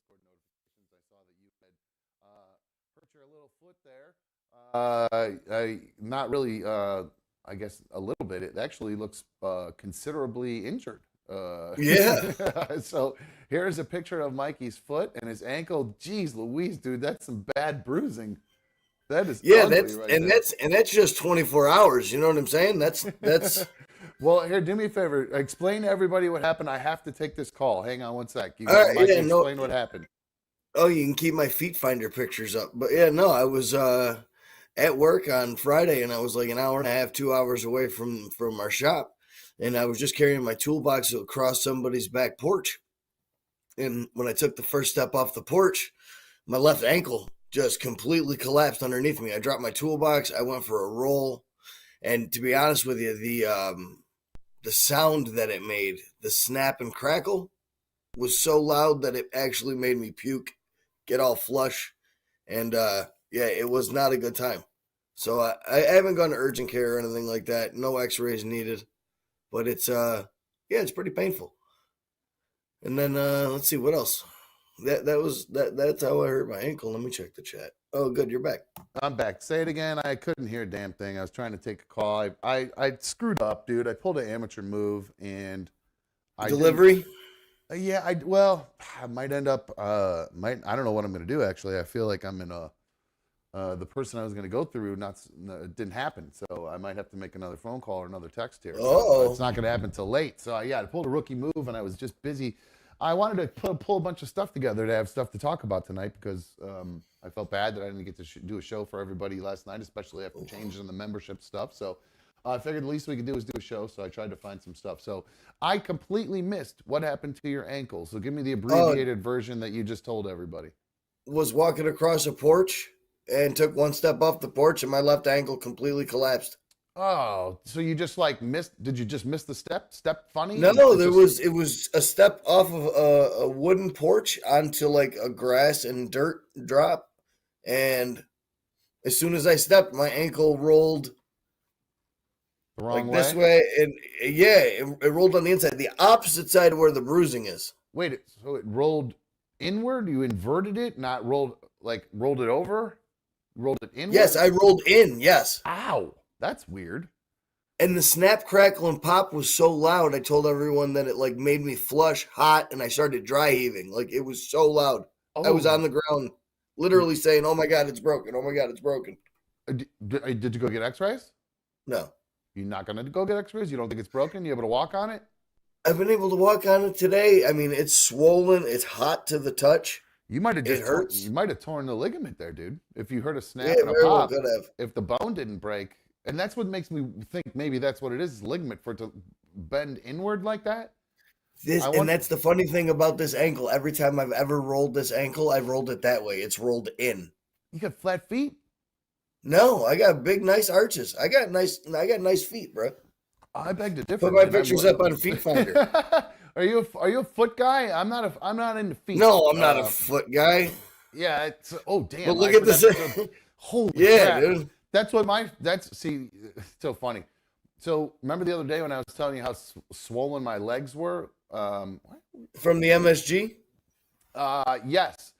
Discord notifications, I saw that you had hurt your little foot there. Not really. I guess a little bit. It actually looks considerably injured. Yeah. So here's a picture of Mikey's foot and his ankle. Jeez, Louise, dude, that's some bad bruising. That is Yeah, ugly right there. that's just 24 hours. You know what I'm saying? That's Well, here, do me a favor. Explain to everybody what happened. I have to take this call. Hang on one sec. You all got right. Mikey. Yeah, no. Explain what happened. Oh, you can keep my feet finder pictures up. But yeah, no, I was at work on Friday, and I was like an hour and a half, 2 hours away from our shop, and I was just carrying my toolbox across somebody's back porch. And when I took the first step off the porch, my left ankle just completely collapsed underneath me. I dropped my toolbox. I went for a roll, and to be honest with you, the sound that it made, the snap and crackle, was so loud that it actually made me puke, get all flush, and yeah, it was not a good time. So I haven't gone to urgent care or anything like that. No X-rays needed, but it's yeah, it's pretty painful. And then let's see what else. That's how I hurt my ankle. Let me check the chat. Oh, good, you're back. I'm back. Say it again. I couldn't hear a damn thing. I was trying to take a call. I screwed up, dude. I pulled an amateur move and I didn't. Delivery. Yeah, I might end up. Might I don't know what I'm gonna do. Actually, I feel like I'm in a. The person I was gonna go through it didn't happen, so I might have to make another phone call or another text here. So it's Oh, not gonna happen till late. So yeah, I pulled a rookie move and I was just busy. I wanted to pull a bunch of stuff together to have stuff to talk about tonight because I felt bad that I didn't get to do a show for everybody last night, especially after changing the membership stuff. So I figured the least we could do is do a show. So I tried to find some stuff. So I completely missed what happened to your ankle. So give me the oh, abbreviated version that you just told everybody. was walking across a porch and took one step off the porch, and my left ankle completely collapsed. Oh, so you just like missed? Did you just miss the step? Step funny? No, It just it was a step off of a wooden porch onto like a grass and dirt drop, and as soon as I stepped, my ankle rolled the wrong like this way. way, and yeah, it rolled on the inside, the opposite side of where the bruising is. Wait, so it rolled inward? You inverted it, not rolled it over? Rolled it Yes, inward? I rolled in. Yes, Ow, that's weird. and the snap, crackle, and pop was so loud. I told everyone that it like made me flush, hot, and I started dry heaving. Like it was so loud. I was Oh, on the ground, literally saying, "Oh my god, it's broken! Oh my god, it's broken!" did you go get X-rays? No. You're not gonna go get X-rays? You don't think it's broken? You able to walk on it? I've been able to walk on it today. I mean, it's swollen. It's hot to the touch. You might have It just you hurts. might have torn the ligament there, dude. If you heard a Yeah, snap and a very well pop, could have. if the bone didn't break, and that's what makes me think maybe that's what it is ligament for it to bend inward like that. This I and want that's the funny thing about this ankle. Every time I've ever rolled this ankle, I've rolled it that way. It's rolled in. you got flat feet. No, I got big, nice arches. I got nice feet, bro. I beg to Put differ, my man. pictures up on Feet Finder. Are you a foot guy? I'm not into feet. No, I'm not a foot guy. Yeah. It's oh But damn. I look at forgot this. to holy Yeah, crap. dude. That's what my that's see. It's so funny. So remember the other day when I was telling you how swollen my legs were? What? From the MSG. Yes.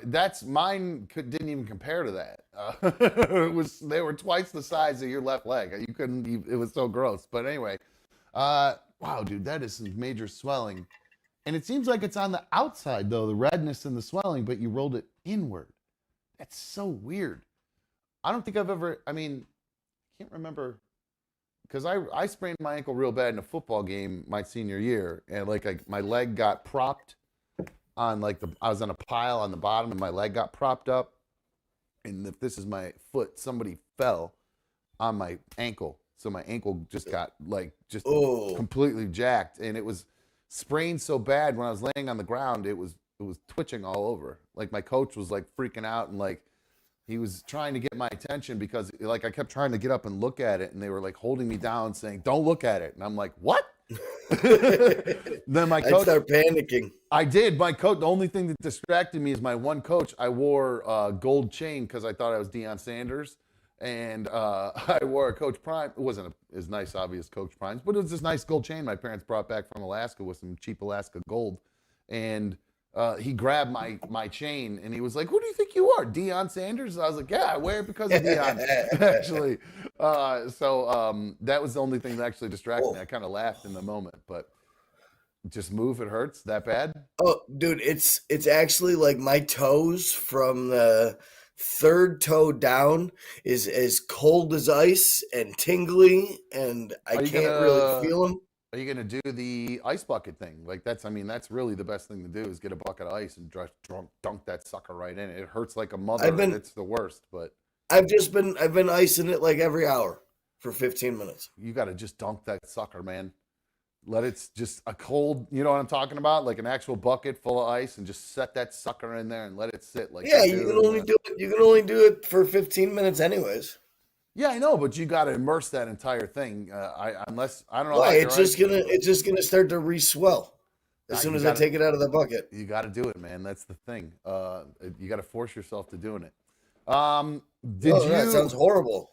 That's mine. Didn't even compare to that. It was they were twice the size of your left leg. You couldn't. It was so gross. But anyway, wow, dude, that is some major swelling, and it seems like it's on the outside though, the redness and the swelling, but you rolled it inward. That's so weird. I don't think I've ever. I mean, I can't remember because I sprained my ankle real bad in a football game my senior year, and my leg got propped on I was on a pile on the bottom and my leg got propped up. And if this is my foot, somebody fell on my ankle. So my ankle just got just Oh, completely jacked. And it was sprained so bad when I was laying on the ground, it was twitching all over. Like my coach was like freaking out and he was trying to get my attention because I kept trying to get up and look at it and they were like holding me down saying, "Don't look at it." And I'm like, "What?" Then my I'd coach start panicking. I did. My coach. The only thing that distracted me is my one coach. I wore a gold chain because I thought I was Deion Sanders, and I wore a Coach Prime. It wasn't as nice, obvious Coach Primes, but it was this nice gold chain my parents brought back from Alaska with some cheap Alaska gold. And he grabbed my chain and he was like, "Who do you think you are, Deion Sanders?" And I was like, "Yeah, I wear it because of Deion." Actually, that was the only thing that actually distracted me. I kind of laughed in the moment, but just move. It hurts that bad. Oh, dude, it's actually like my toes from the third toe down is as cold as ice and tingly, and I Are you can't really gonna feel them. Are you gonna do the ice bucket thing? Like I mean, that's really the best thing to do is get a bucket of ice and just dunk that sucker right in. It hurts like a I've mother, and been it's the worst. But I've been icing it like every hour for 15 minutes. you got to just dunk that sucker, man. Let it just a cold, you know what I'm talking about, like an actual bucket full of ice, and just set that sucker in there and let it sit like Yeah, they you can do. only do it. You can only do it for 15 minutes, anyways. Yeah, I know, but you got to immerse that entire thing. Unless I don't know how Why? your ice game goes. It's just gonna start to re-swell as soon You as I got to take it out of the bucket. you got to do it, man. That's the thing. You got to force yourself to doing it. Did Oh, that you? sounds horrible.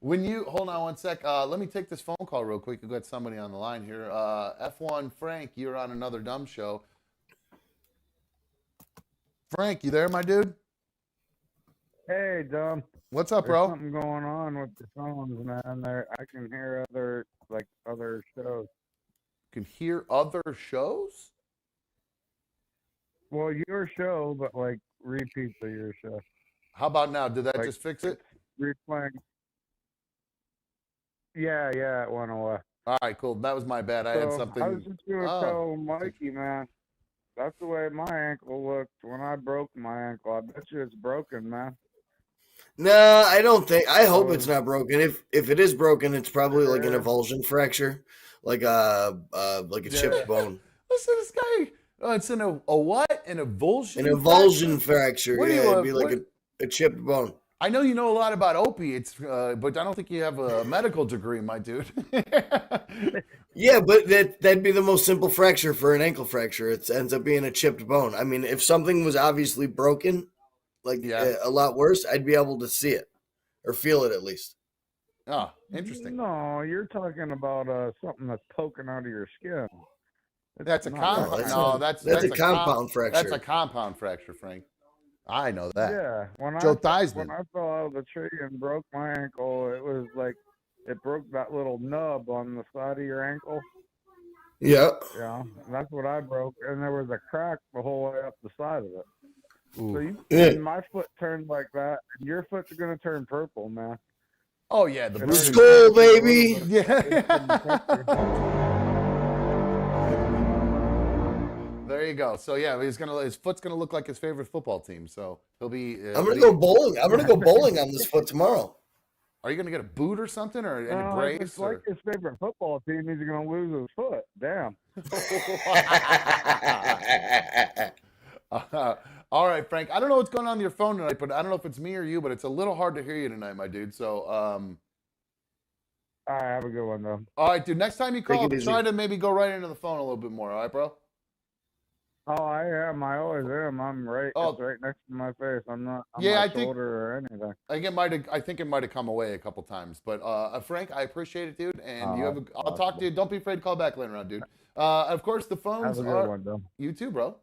When you hold on one sec, let me take this phone call real quick. We've got somebody on the line here. F1 Frank, you're on another dumb show. Frank, you there, my dude? Hey, Dom. What's up, There's bro? something going on with the phones, man. There, I can hear other shows. Can hear other shows? Well, your show, but like repeats of your show, How about now? Did that like just fix it? replaying. Yeah, it went away. All right, cool. That was my bad. I had So I was something. just gonna Oh, tell Mikey, man. That's the way my ankle looked when I broke my ankle. I bet you it's broken, man. No, I don't think. I I hope it's was. not broken. If it is broken, it's probably like an Yeah. avulsion fracture, like a chipped bone. listen, this guy. It's a what? An An avulsion avulsion fracture? fracture, What do yeah, you it'd be like what? a chipped bone. I know you know a lot about opiates, but I don't think you have a medical degree, my dude. Yeah, but that'd be the most simple fracture for an ankle fracture. It ends up being a chipped bone. I mean, if something was obviously broken, like Yeah. a lot worse, I'd be able to see it or feel it at least. Oh, interesting. No, you're talking about something that's poking out of your skin. It's That's a not No, compound. that that's kind No, of. that's a compound that's fracture. a compound fracture, Frank. I know that. Yeah, Joe when Theismann. I fell out of the tree and broke my ankle, it was like it broke that little nub on the side of your ankle. Yeah. And that's what I broke, and there was a crack the whole way up the side of it. So Yeah. and my foot turned like that, and your foot's gonna turn purple, man. Oh yeah, the It blue. already Skull, turned a little baby. bit. Yeah. It's been infected. There you go. So yeah, his foot's gonna look like his favorite football team. So he'll be. I'm gonna go bowling. I'm gonna go bowling on this foot tomorrow. Are you gonna get a boot or something, or any If brace? it's like his favorite football team, he's gonna lose his foot. Damn. All right, Frank. I don't know what's going on with your phone tonight, but I don't know if it's me or you, but it's a little hard to hear you tonight, my dude. So, All right, have a good one, though. all right, dude. Next time you Take call, it easy. try to maybe go right into the phone a little bit more. All right, bro. Oh, I am. I always am. I'm right. Oh. It's right next to my face. I'm not on Yeah, my I think- shoulder or anything. I think it might have come away a couple times, but Frank, I appreciate it, dude. And you have. I'll Possible. talk to you. Don't be afraid to call back later on, dude. Of course, the phones Have a good are. one, though. You too, bro.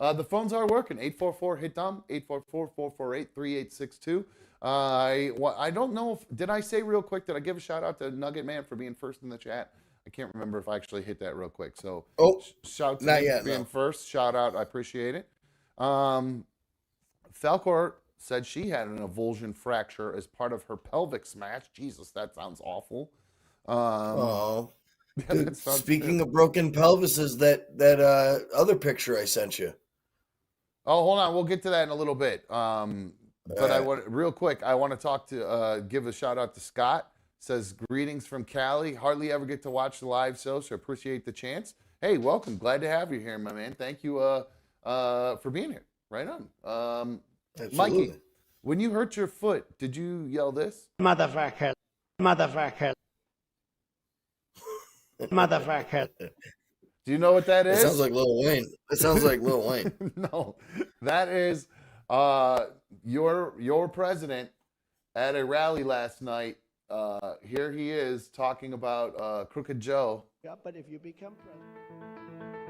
The phones are working. 844-HIT-DOM, 844-448-3862. I don't know if, did I say real quick, did I give a shout out to Nugget Man for being first in the chat? I can't remember if I actually hit that real quick. So shout to not you yet, for being no. first. Shout out. I appreciate it. Falcor said she had an avulsion fracture as part of her pelvic smash. Jesus, that sounds awful. Oh. Yeah, Dude, that sounds speaking good. of broken pelvises, that other picture I sent you. Oh, hold on. We'll get to that in a little bit. But I Alright. want real quick. I want to talk to give a shout out to Scott. Says greetings from Cali. Hardly ever get to watch the live show, so appreciate the chance. Hey, welcome. Glad to have you here, my man. Thank you for being here. Right on. Absolutely. Mikey, when you hurt your foot, did you yell this? Motherfucker. Motherfucker. Motherfucker. Do you know what that It is? sounds like Lil Wayne. It sounds like Lil Wayne. No, that is your president at a rally last night. Here he is talking about Crooked Joe. Yeah, but if you become president.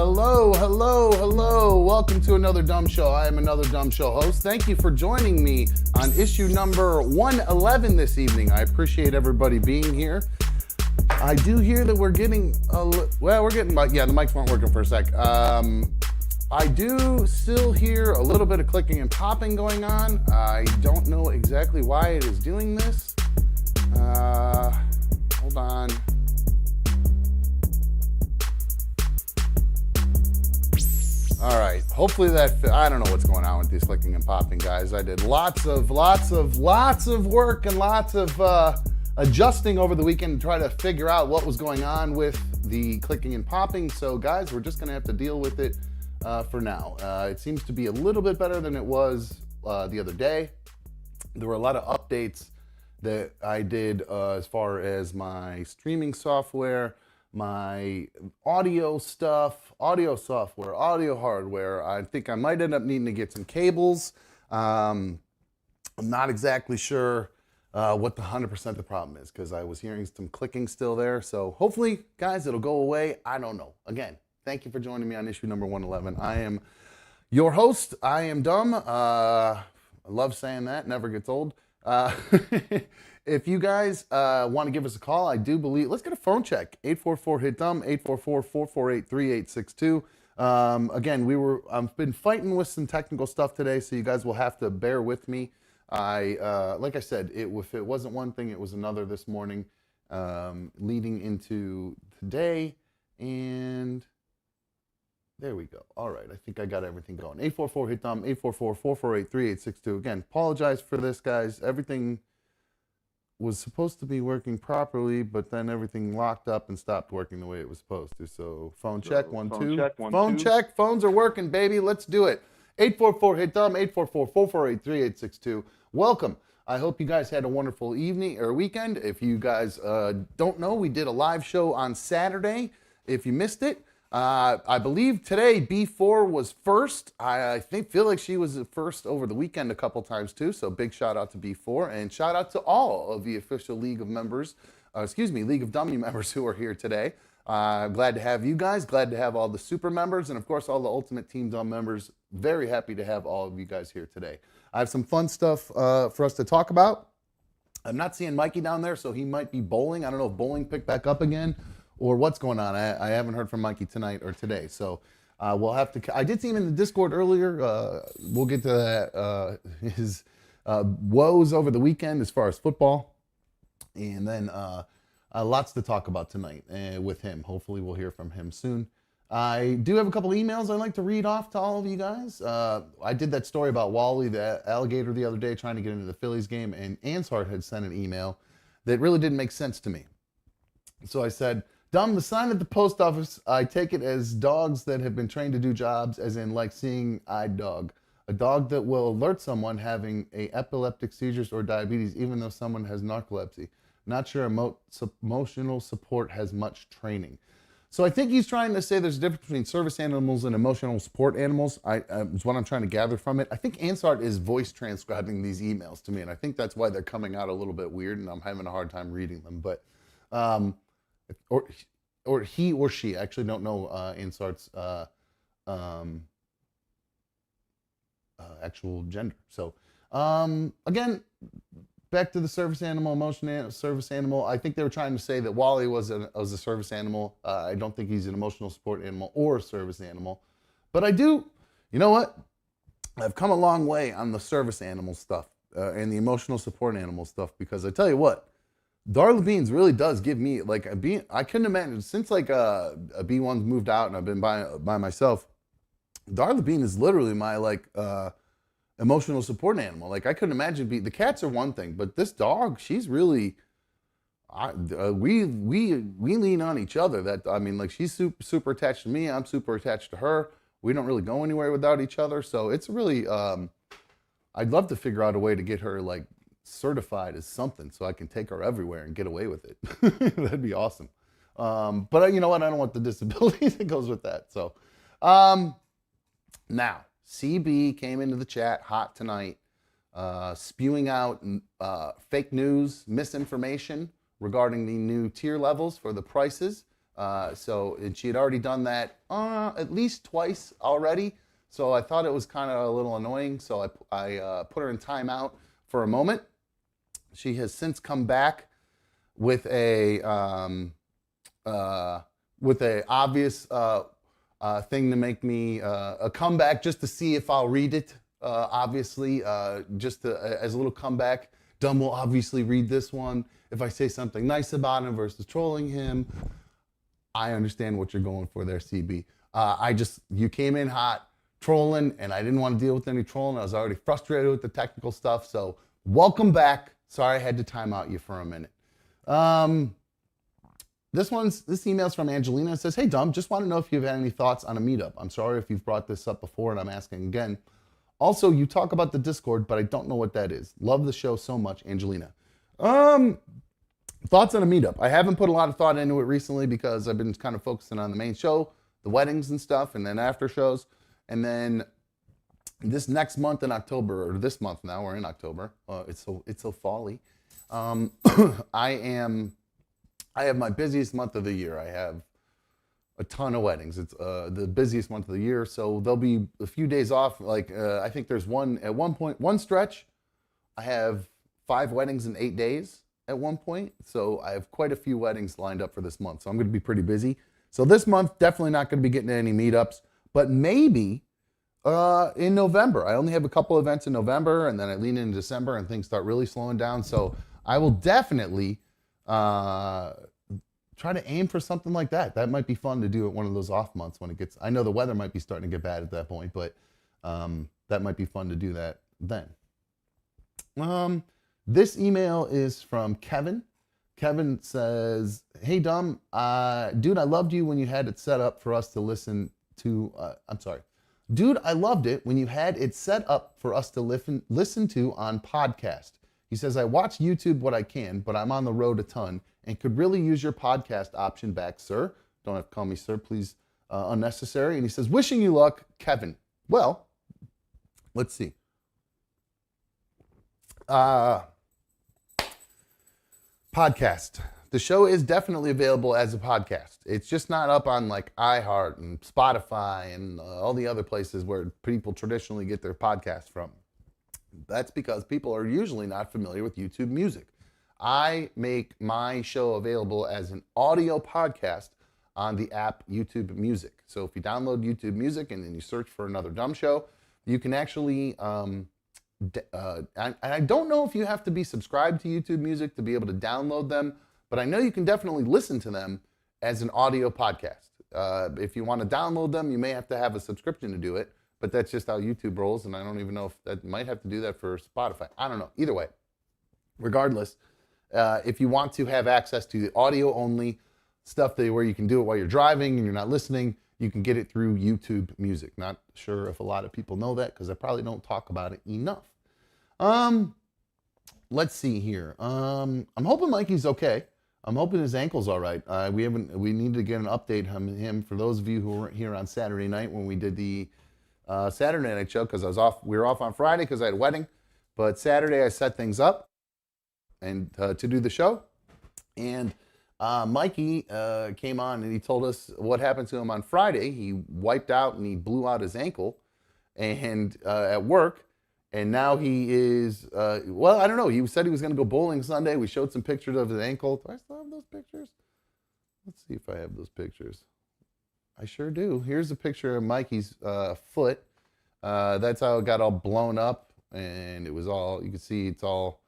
Hello, hello, hello. Welcome to another Dumb Show. I am another Dumb Show host. Thank you for joining me on issue number 111 this evening. I appreciate everybody being here. I do hear that we're getting, the mics weren't working for a sec. I do still hear a little bit of clicking and popping going on. I don't know exactly why it is doing this. Hold on. All right, hopefully I don't know what's going on with these clicking and popping, guys. I did lots of work and lots of adjusting over the weekend to try to figure out what was going on with the clicking and popping. So guys, we're just gonna have to deal with it for now. It seems to be a little bit better than it was the other day. There were a lot of updates that I did as far as my streaming software, my audio stuff, audio software, audio hardware. I think I might end up needing to get some cables. I'm not exactly sure what the 100% the problem is because I was hearing some clicking still there. So hopefully, guys, it'll go away. I don't know. Again, thank you for joining me on issue number 111. I am your host. I am dumb. I love saying that. Never gets old. If you guys want to give us a call, I do believe, let's get a phone check. 844-HIT-DUMB, 844-448-3862. Again, I've been fighting with some technical stuff today, so you guys will have to bear with me. Like I said, if it wasn't one thing, it was another this morning, leading into today, and there we go. All right, I think I got everything going. 844-HIT-DUMB, 844-448-3862. Again, apologize for this, guys. Everything was supposed to be working properly, but then everything locked up and stopped working the way it was supposed to. So phone check, 1, 2. Phone check, phones are working, baby. Let's do it. 844-HIT-DUMB, 844-448-3862. Welcome. I hope you guys had a wonderful evening or weekend. If you guys don't know, we did a live show on Saturday. If you missed it, I believe today B4 was first. I feel like she was first over the weekend a couple times too. So big shout out to B4 and shout out to all of the official League of members, League of Dummy members who are here today. Glad to have you guys. Glad to have all the super members and of course all the Ultimate Team Dumb members. Very happy to have all of you guys here today. I have some fun stuff for us to talk about. I'm not seeing Mikey down there, so he might be bowling. I don't know if bowling picked back up again or what's going on. I haven't heard from Mikey tonight or today. So we'll have to, I did see him in the Discord earlier. We'll get to that, his woes over the weekend as far as football. And then lots to talk about tonight with him. Hopefully we'll hear from him soon. I do have a couple emails I'd like to read off to all of you guys. I did that story about Wally, the alligator, the other day trying to get into the Phillies game, and Ansart had sent an email that really didn't make sense to me. So I said, Dumb, the sign at the post office, I take it as dogs that have been trained to do jobs, as in like seeing-eyed dog. A dog that will alert someone having epileptic seizures or diabetes, even though someone has narcolepsy. Not sure emotional support has much training. So I think he's trying to say there's a difference between service animals and emotional support animals. Is what I'm trying to gather from it. I think Ansart is voice transcribing these emails to me, and I think that's why they're coming out a little bit weird, and I'm having a hard time reading them. But or he or she. I actually don't know Ansart's actual gender. So again, back to the service animal, service animal. I think they were trying to say that Wally was a service animal. I don't think he's an emotional support animal or a service animal. But I do, you know what? I've come a long way on the service animal stuff and the emotional support animal stuff because I tell you what, Darla Beans really does give me like a bean. I couldn't imagine since like a B1's moved out and I've been by myself. Darla Bean is literally my like emotional support animal. Like I couldn't imagine the cats are one thing, but this dog, she's really. We lean on each other. That I mean, like she's super attached to me. I'm super attached to her. We don't really go anywhere without each other. So it's really. I'd love to figure out a way to get her like certified as something so I can take her everywhere and get away with it. That'd be awesome. But you know what? I don't want the disability that goes with that. So now CB came into the chat hot tonight, spewing out fake news, misinformation regarding the new tier levels for the prices And she had already done that at least twice already. So I thought it was kind of a little annoying. So I put her in timeout for a moment. She has since come back with a obvious thing to make me a comeback, just to see if I'll read it. Obviously, as a little comeback. Dumb will obviously read this one. If I say something nice about him versus trolling him, I understand what you're going for there, CB. You came in hot trolling, and I didn't want to deal with any trolling. I was already frustrated with the technical stuff. So welcome back. Sorry I had to time out you for a minute. This email's from Angelina. It says, "Hey, Dumb, just want to know if you've had any thoughts on a meetup. I'm sorry if you've brought this up before and I'm asking again. Also, you talk about the Discord, but I don't know what that is. Love the show so much, Angelina." Thoughts on a meetup. I haven't put a lot of thought into it recently because I've been kind of focusing on the main show, the weddings and stuff, and then after shows. And then this next month in October, or this month now, we're in October. It's so fall-y. I have my busiest month of the year. I have a ton of weddings. It's the busiest month of the year, so there'll be a few days off. I think there's one stretch. I have 5 weddings in 8 days at one point, so I have quite a few weddings lined up for this month. So I'm going to be pretty busy. So this month, definitely not going to be getting any meetups, but maybe in November. I only have a couple events in November, and then I lean into December, and things start really slowing down. So I will definitely try to aim for something like that. That might be fun to do at one of those off months when it gets. I know the weather might be starting to get bad at that point, but that might be fun to do that then. This email is from Kevin. Kevin says, "Hey, Dumb, dude, I loved you when you had it set up for us to listen to. Dude, I loved it when you had it set up for us to listen to on podcast." He says, "I watch YouTube what I can, but I'm on the road a ton and could really use your podcast option back, sir." Don't have to call me sir, please. Unnecessary. And he says, "Wishing you luck, Kevin." Well, let's see. Podcast. The show is definitely available as a podcast. It's just not up on like iHeart and Spotify and all the other places where people traditionally get their podcasts from. That's because people are usually not familiar with YouTube Music. I make my show available as an audio podcast on the app YouTube Music. So if you download YouTube Music and then you search for Another Dumb Show, you can actually, I don't know if you have to be subscribed to YouTube Music to be able to download them, but I know you can definitely listen to them as an audio podcast. If you want to download them, you may have to have a subscription to do it, but that's just how YouTube rolls, and I don't even know if that might have to do that for Spotify. I don't know. Either way, regardless, if you want to have access to the audio-only stuff where you can do it while you're driving and you're not listening, you can get it through YouTube Music. Not sure if a lot of people know that because I probably don't talk about it enough. Let's see here. I'm hoping Mikey's okay. I'm hoping his ankle's all right. We need to get an update on him for those of you who weren't here on Saturday night when we did the Saturday night show, because we were off on Friday because I had a wedding. But Saturday I set things up and to do the show. And Mikey came on and he told us what happened to him on Friday. He wiped out and he blew out his ankle and at work. And now he is, well, I don't know. He said he was going to go bowling Sunday. We showed some pictures of his ankle. Do I still have those pictures? Let's see if I have those pictures. I sure do. Here's a picture of Mikey's foot. That's how it got all blown up. And it was all, you can see it's all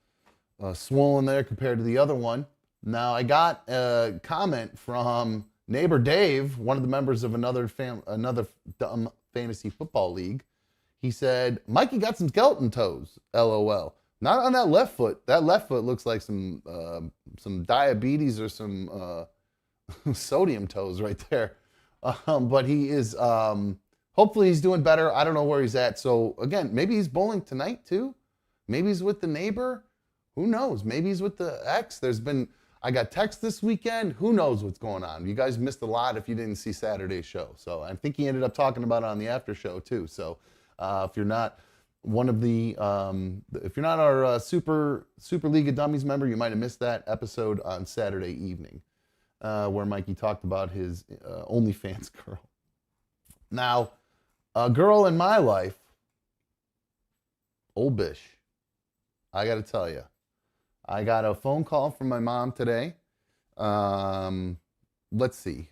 swollen there compared to the other one. Now, I got a comment from neighbor Dave, one of the members of another dumb fantasy football league. He said, "Mikey got some skeleton toes, LOL. Not on that left foot. That left foot looks like some diabetes or some sodium toes right there." But he is, hopefully he's doing better. I don't know where he's at. So again, maybe he's bowling tonight too. Maybe he's with the neighbor. Who knows? Maybe he's with the ex. I got text this weekend. Who knows what's going on? You guys missed a lot if you didn't see Saturday's show. So I think he ended up talking about it on the after show too. So if you're not one of the, if you're not our Super League of Dummies member, you might have missed that episode on Saturday evening. where Mikey talked about his OnlyFans girl. Now, a girl in my life, old Bish, I got to tell you, I got a phone call from my mom today. Let's see.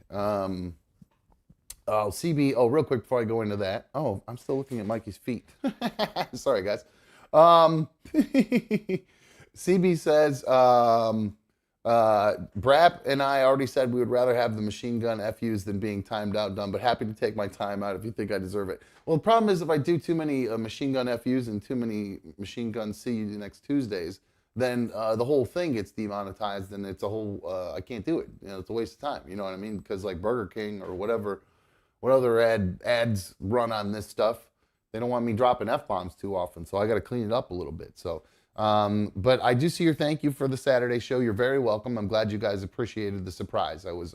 CB, real quick before I go into that. Oh, I'm still looking at Mikey's feet. Sorry, guys. CB says, Brap and I already said we would rather have the machine gun FUs than being timed out done, but happy to take my time out if you think I deserve it. Well, the problem is if I do too many machine gun FUs and too many machine gun C next Tuesdays, then the whole thing gets demonetized and it's a whole, I can't do it. You know, it's a waste of time. You know what I mean? Because like Burger King or whatever, what other ads run on this stuff, they don't want me dropping F-bombs too often. So I got to clean it up a little bit. So, but I do see your thank you for the Saturday show. You're very welcome. I'm glad you guys appreciated the surprise. That was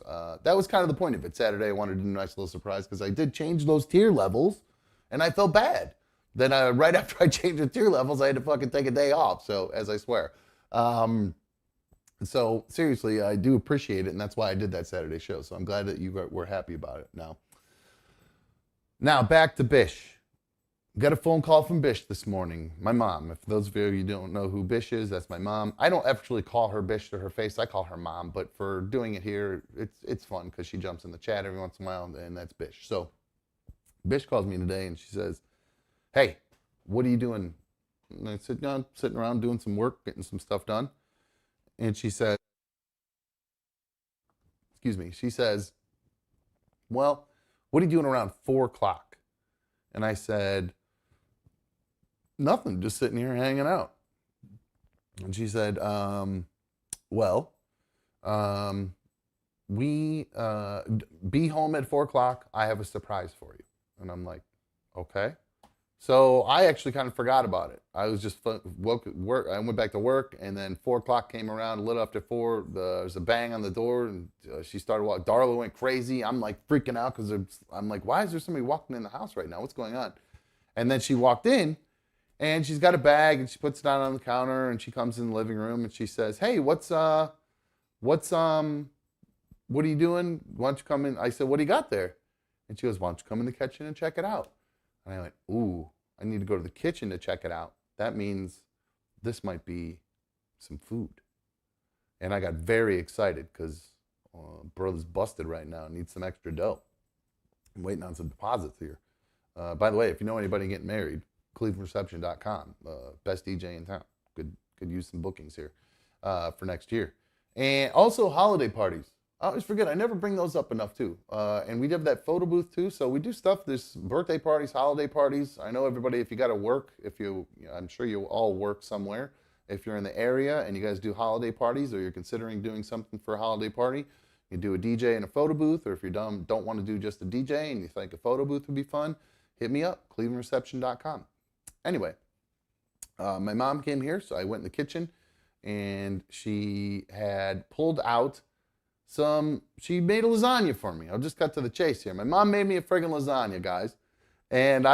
kind of the point of it. Saturday, I wanted to do a nice little surprise because I did change those tier levels and I felt bad. Then right after I changed the tier levels, I had to fucking take a day off. So as I swear. So seriously, I do appreciate it. And that's why I did that Saturday show. So I'm glad that you were happy about it Now back to Bish. Got a phone call from Bish this morning. My mom. If those of you don't know who Bish is, that's my mom. I don't actually call her Bish to her face. I call her mom. But for doing it here, it's fun because she jumps in the chat every once in a while, and that's Bish. So Bish calls me today, and she says, "Hey, what are you doing?" And I said, "No, I'm sitting around doing some work, getting some stuff done." And she said, she says, "Well, what are you doing around 4 o'clock?" And I said, "Nothing, just sitting here hanging out." And she said, we be home at 4 o'clock. I have a surprise for you." And I'm like, okay. So I actually kind of forgot about it. I was just woke at work. I went back to work, and then 4 o'clock came around. A little after 4, there was a bang on the door, and she started walking. Darla went crazy. I'm like freaking out because I'm like, why is there somebody walking in the house right now? What's going on? And then she walked in, and she's got a bag, and she puts it down on the counter, and she comes in the living room, and she says, "Hey, what are you doing? Why don't you come in?" I said, "What do you got there?" And she goes, "Why don't you come in the kitchen and check it out?" And I went, "Ooh, I need to go to the kitchen to check it out. That means this might be some food." And I got very excited because brother's busted right now. Needs some extra dough. I'm waiting on some deposits here. By the way, if you know anybody getting married, clevelandreception.com, best DJ in town. Could use some bookings here for next year. And also holiday parties. I always forget, I never bring those up enough too. And we have that photo booth too. So we do stuff, there's birthday parties, holiday parties. I know everybody, if you got to work, I'm sure you all work somewhere. If you're in the area and you guys do holiday parties or you're considering doing something for a holiday party, you do a DJ and a photo booth, or if you don't want to do just a DJ and you think a photo booth would be fun, hit me up, clevelandreception.com. Anyway, my mom came here, so I went in the kitchen and she had pulled out she made a lasagna for me. I'll just cut to the chase here. My mom made me a friggin' lasagna, guys. And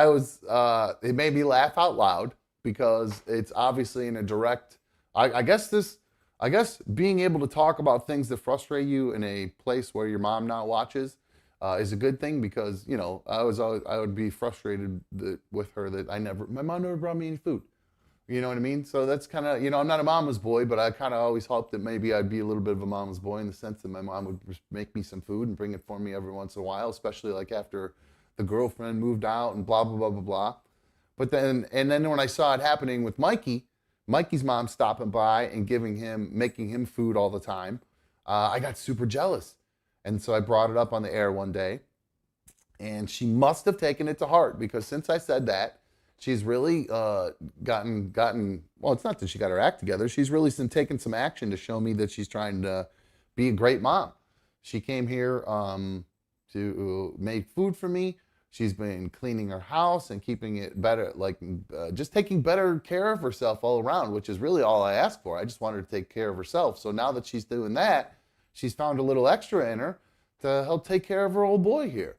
it made me laugh out loud because it's obviously in a direct, I guess being able to talk about things that frustrate you in a place where your mom now watches is a good thing because, you know, I would be frustrated with her that my mom never brought me any food. You know what I mean? So that's kind of, you know, I'm not a mama's boy, but I kind of always hoped that maybe I'd be a little bit of a mama's boy in the sense that my mom would just make me some food and bring it for me every once in a while, especially like after the girlfriend moved out and blah, blah, blah, blah, blah. But then when I saw it happening with Mikey's mom stopping by and making him food all the time, I got super jealous. And so I brought it up on the air one day, and she must have taken it to heart because since I said that, she's really gotten, well, it's not that she got her act together. She's really taken some action to show me that she's trying to be a great mom. She came here to make food for me. She's been cleaning her house and keeping it better, just taking better care of herself all around, which is really all I asked for. I just wanted her to take care of herself. So now that she's doing that, she's found a little extra in her to help take care of her old boy here.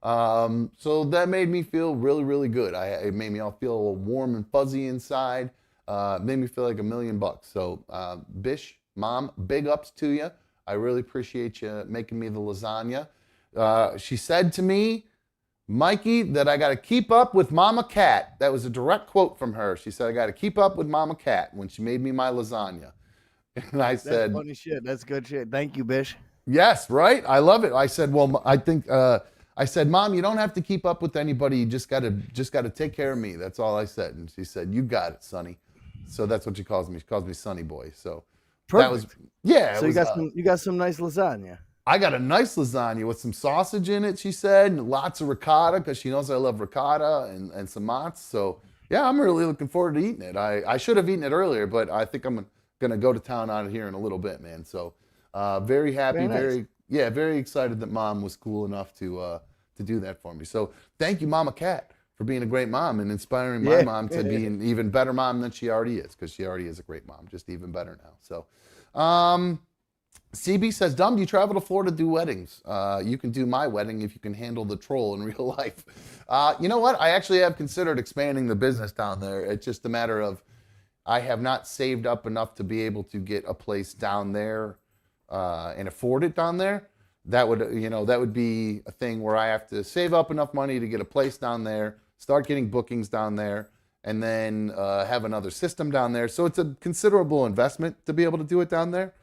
So that made me feel really, really good. It made me all feel warm and fuzzy inside. Made me feel like $1 million. So, Bish, Mom, big ups to you. I really appreciate you making me the lasagna. She said to me, Mikey, that I got to keep up with Mama Cat. That was a direct quote from her. She said, I got to keep up with Mama Cat when she made me my lasagna. And I That's said, funny shit. That's good shit. Thank you, Bish. yes, right? I love it. I said, well, I said, Mom, you don't have to keep up with anybody. You just gotta take care of me. That's all I said. And she said, you got it, Sonny. So that's what she calls me. She calls me Sonny Boy. So that was, Perfect. yeah. So you got some nice lasagna. I got a nice lasagna with some sausage in it, she said, and lots of ricotta because she knows I love ricotta and some mozz. So yeah, I'm really looking forward to eating it. I should have eaten it earlier, but I think I'm gonna go to town out of here in a little bit, man. So very happy, Very nice. very excited that Mom was cool enough to do that for me. So thank you, Mama Cat, for being a great mom and inspiring my mom to be an even better mom than she already is, because she already is a great mom, just even better now. So CB says, Dom, do you travel to Florida to do weddings? You can do my wedding if you can handle the troll in real life. You know what? I actually have considered expanding the business down there. It's just a matter of I have not saved up enough to be able to get a place down there and afford it down there. That would be a thing where I have to save up enough money to get a place down there, start getting bookings down there, and then have another system down there. So it's a considerable investment to be able to do it down there.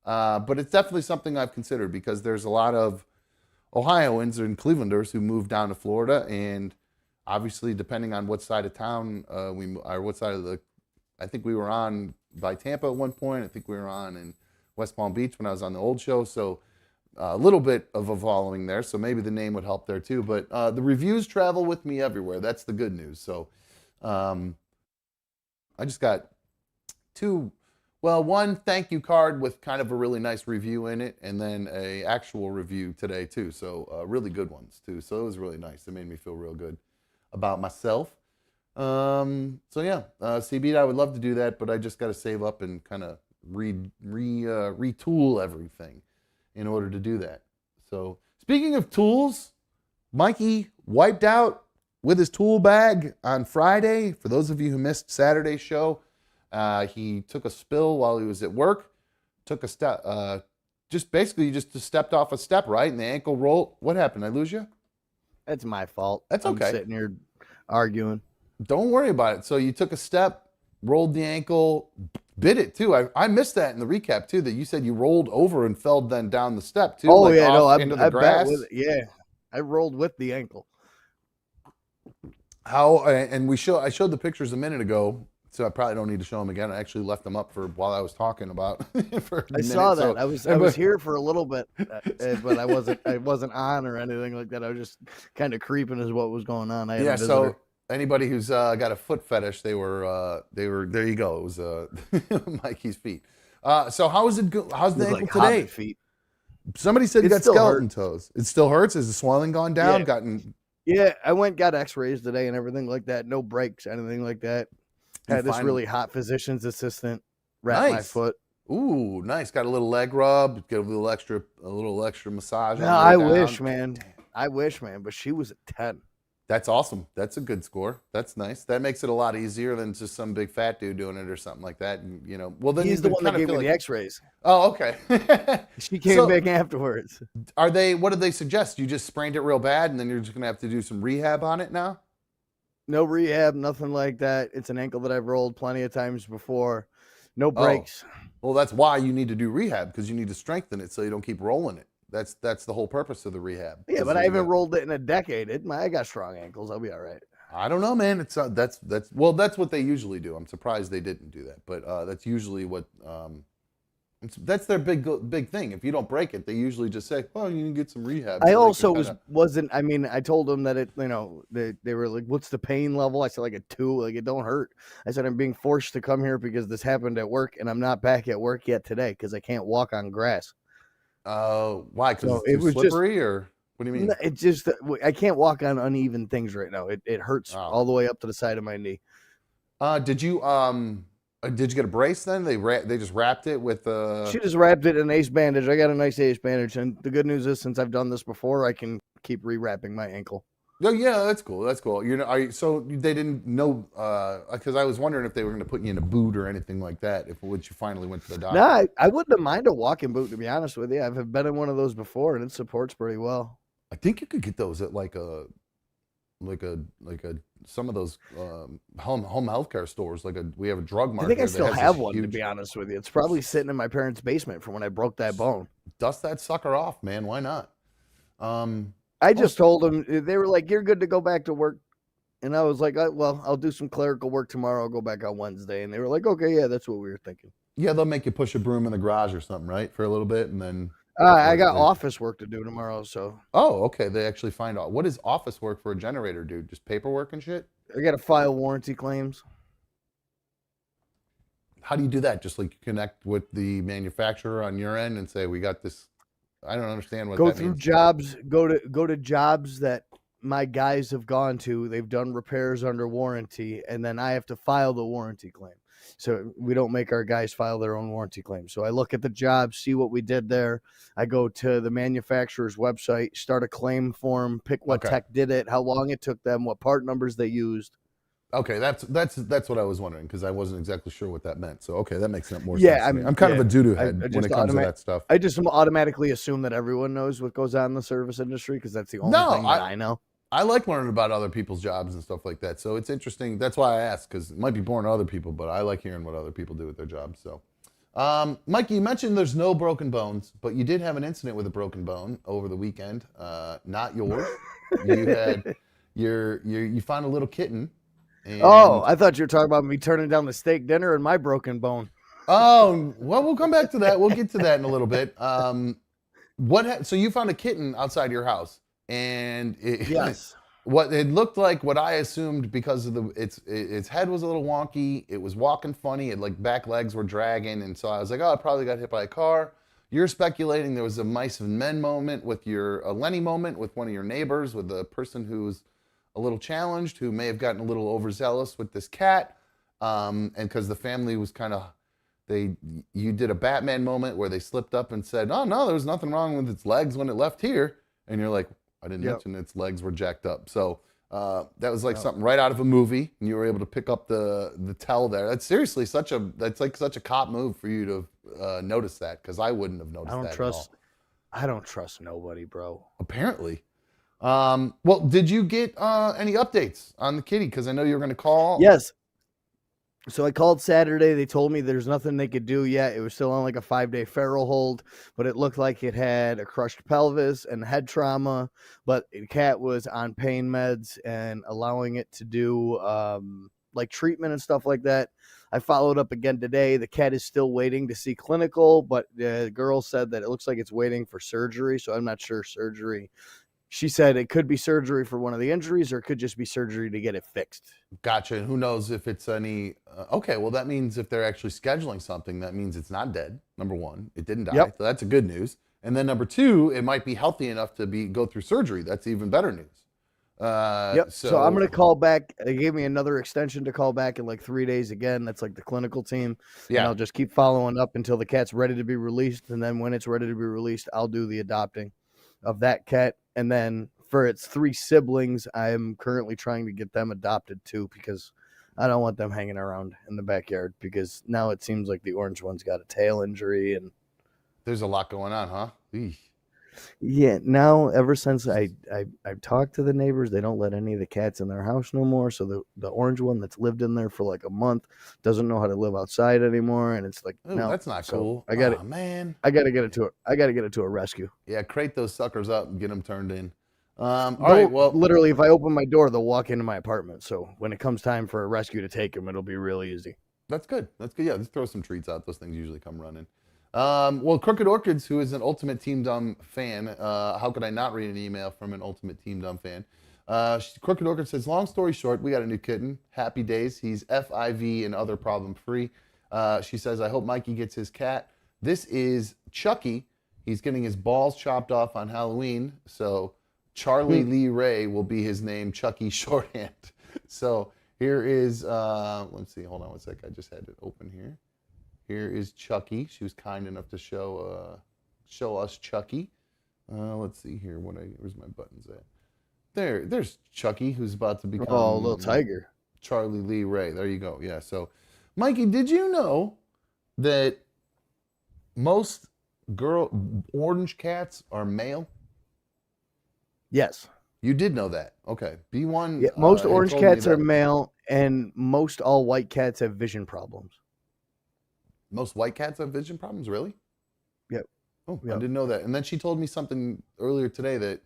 But it's definitely something I've considered because there's a lot of Ohioans and Clevelanders who moved down to Florida, and obviously depending on what side of town I think we were on by Tampa at one point. I think we were on in West Palm Beach when I was on the old show. So a little bit of a following there. So maybe the name would help there too. But the reviews travel with me everywhere. That's the good news. So I just got one thank you card with kind of a really nice review in it, and then a actual review today too. So really good ones too. So it was really nice. It made me feel real good about myself. So yeah, CB, I would love to do that, but I just got to save up and kind of retool everything in order to do that. So speaking of tools, Mikey wiped out with his tool bag on Friday. For those of you who missed Saturday's show, he took a spill while he was at work, took a step, just stepped off a step, right? And the ankle rolled. What happened? I lose you? That's my fault. That's okay. I'm sitting here arguing. Don't worry about it. So you took a step, rolled the ankle, bit it too. I missed that in the recap too, that you said you rolled over and fell then down the step too. Oh, into the grass. bet with it. Yeah, I rolled with the ankle. And I showed the pictures a minute ago, so I probably don't need to show them again. I actually left them up for while I was talking about. I saw that. So, I was here for a little bit, but I wasn't on or anything like that. I was just kind of creeping as what was going on. I had a visitor. So anybody who's got a foot fetish, they were there. You go. It was Mikey's feet. So how's the ankle today? Feet. Somebody said you got skeleton toes. It still hurts. Is the swelling gone down? Yeah, I got X-rays today and everything like that. No breaks, anything like that. Had this really hot physician's assistant wrap my foot. Ooh, nice. Got a little leg rub. Get a little extra massage. No, I wish, man. I wish, man. But she was a 10. That's awesome. That's a good score. That's nice. That makes it a lot easier than just some big fat dude doing it or something like that. And, well, then he's the one that gave me the X-rays. Oh, okay. She came back afterwards. What did they suggest? You just sprained it real bad, and then you're just gonna have to do some rehab on it now? No rehab, nothing like that. It's an ankle that I've rolled plenty of times before. No breaks. Well, that's why you need to do rehab, because you need to strengthen it so you don't keep rolling it. That's the whole purpose of the rehab. Yeah, but I haven't rolled it in a decade. I got strong ankles. I'll be all right. I don't know, man. It's that's what they usually do. I'm surprised they didn't do that, but that's usually what that's their big thing. If you don't break it, they usually just say, "Well, you can get some rehab." I also wasn't. I mean, I told them that they were like, "What's the pain level?" I said like a 2. Like, it don't hurt. I said I'm being forced to come here because this happened at work, and I'm not back at work yet today because I can't walk on grass. Why? Because it's too slippery, or what do you mean? It just I can't walk on uneven things right now. It hurts all the way up to the side of my knee. Did you get a brace then? They just wrapped it with She just wrapped it in an ace bandage. I got a nice ace bandage, and the good news is since I've done this before, I can keep rewrapping my ankle. Oh yeah, that's cool. That's cool. You know, so they didn't know because I was wondering if they were going to put you in a boot or anything like that. If once you finally went to the No, doctor. I wouldn't have minded a walking boot, to be honest with you. I've been in one of those before, and it supports pretty well. I think you could get those at like a some of those home healthcare stores. We have a drug I mart think I here that still has have this one, to huge. be honest with you. It's probably sitting in my parents' basement from when I broke that bone. Dust that sucker off, man. Why not? I just Also, told them, they were like, "You're good to go back to work." And I was like, "Well, I'll do some clerical work tomorrow. I'll go back on Wednesday." And they were like, "Okay, yeah, that's what we were thinking." yeah, they'll make you push a broom in the garage or something, right, for a little bit, and then I before got they. office work to do tomorrow, so Oh, okay. They actually find out what does office work for a generator do? Just paperwork and shit. I got to file warranty claims. How do you do that? Just like connect with the manufacturer on your end and say, "We got this." I don't understand what Go that through means. jobs, go to jobs that my guys have gone to. They've done repairs under warranty, and then I have to file the warranty claim. So we don't make our guys file their own warranty claim. So I look at the job, see what we did there. I go to the manufacturer's website, start a claim form, pick what Okay. tech did it, how long it took them, what part numbers they used. Okay, that's what I was wondering because I wasn't exactly sure what that meant. So okay, that makes more Yeah, sense to me. I'm kind of a doo-doo head I when just it comes to that stuff. I just automatically assume that everyone knows what goes on in the service industry because that's the only No, thing that I know. I like learning about other people's jobs and stuff like that. So it's interesting. That's why I asked because it might be boring to other people, but I like hearing what other people do with their jobs. So, Mikey, you mentioned there's no broken bones, but you did have an incident with a broken bone over the weekend. Not yours. You had you found a little kitten. Oh, And I thought you were talking about me turning down the steak dinner and my broken bone. oh, well, we'll come back to that. We'll get to that in a little bit. So you found a kitten outside your house, and Yes. what it looked like, what I assumed because of its head was a little wonky. It was walking funny. It like back legs were dragging, and so I was like, oh, it probably got hit by a car. You're speculating there was a mice and men moment with a Lenny moment with one of your neighbors, with the person who's a little challenged, who may have gotten a little overzealous with this cat, and because the family was kind of you did a Batman moment where they slipped up and said, "Oh no, there was nothing wrong with its legs when it left here," and you're like, "I didn't Yep. mention its legs were jacked up." So that was like Yep. something right out of a movie, and you were able to pick up the tell there. That's seriously that's like such a cop move for you to notice that because I wouldn't have noticed that at all. I don't trust nobody, bro. Apparently. Well, did you get any updates on the kitty? Because I know you were going to call. Yes. So I called Saturday. They told me there's nothing they could do yet. It was still on like a 5-day feral hold, but it looked like it had a crushed pelvis and head trauma. But the cat was on pain meds and allowing it to do like treatment and stuff like that. I followed up again today. The cat is still waiting to see clinical, but the girl said that it looks like it's waiting for surgery. So I'm not sure surgery. She said it could be surgery for one of the injuries or it could just be surgery to get it fixed. Gotcha. And who knows if it's any. Okay, well, that means if they're actually scheduling something, that means it's not dead. Number one, it didn't die. Yep. So that's a good news. And then number two, it might be healthy enough to go through surgery. That's even better news. Yep. So I'm going to call back. They gave me another extension to call back in like 3 days again. That's like the clinical team. Yeah. And I'll just keep following up until the cat's ready to be released. And then when it's ready to be released, I'll do the adopting of that cat. And then for its 3 siblings, I'm currently trying to get them adopted too because I don't want them hanging around in the backyard because now it seems like the orange one's got a tail injury and There's a lot going on, huh? Eesh. yeah, now ever since I've talked to the neighbors, they don't let any of the cats in their house no more. So the orange one that's lived in there for like a month doesn't know how to live outside anymore, and it's like Ooh, no, that's not so cool. I got it, man. I gotta get it to a rescue. Yeah, crate those suckers up and get them turned in. All right, well, Literally, if I open my door, they'll walk into my apartment. So when it comes time for a rescue to take them, it'll be real easy. that's good. That's good. Yeah, just throw some treats out. Those things usually come running. Well, Crooked Orchids, who is an Ultimate Team Dumb fan, how could I not read an email from an Ultimate Team Dumb fan? Crooked Orchid says, long story short, we got a new kitten. Happy days. He's FIV and other problem free. She says, I hope Mikey gets his cat. This is Chucky. He's getting his balls chopped off on Halloween. So Charlie Lee Ray will be his name, Chucky shorthand. So here is, let's see, hold on one sec. I just had it open here. Here is Chucky. She was kind enough to show us Chucky. Let's see here. Where's my buttons at? There's Chucky, who's about to become Oh, little tiger. Charlie Lee Ray. There you go. Yeah. So, Mikey, did you know that most orange cats are male? Yes. You did know that. Okay. B1. Yeah. Most had orange told me cats are that. male, and most all white cats have vision problems. Most white cats have vision problems, really? Yep. Oh, I Yep. didn't know that. And then she told me something earlier today that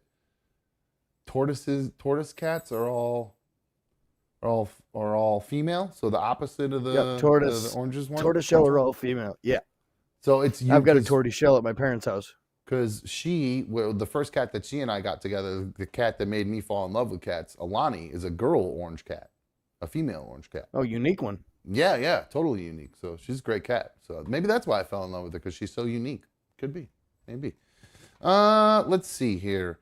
tortoise cats are all female. So the opposite of the tortoise. the oranges one. Tortoiseshell are all female. Yeah. So it's you. I've got a tortoiseshell at my parents' house. Because the first cat that she and I got together, the cat that made me fall in love with cats, Alani, is a girl orange cat, a female orange cat. Oh, unique one. Yeah, totally unique. So she's a great cat. So maybe that's why I fell in love with her, because she's so unique. Could be, maybe. Let's see here.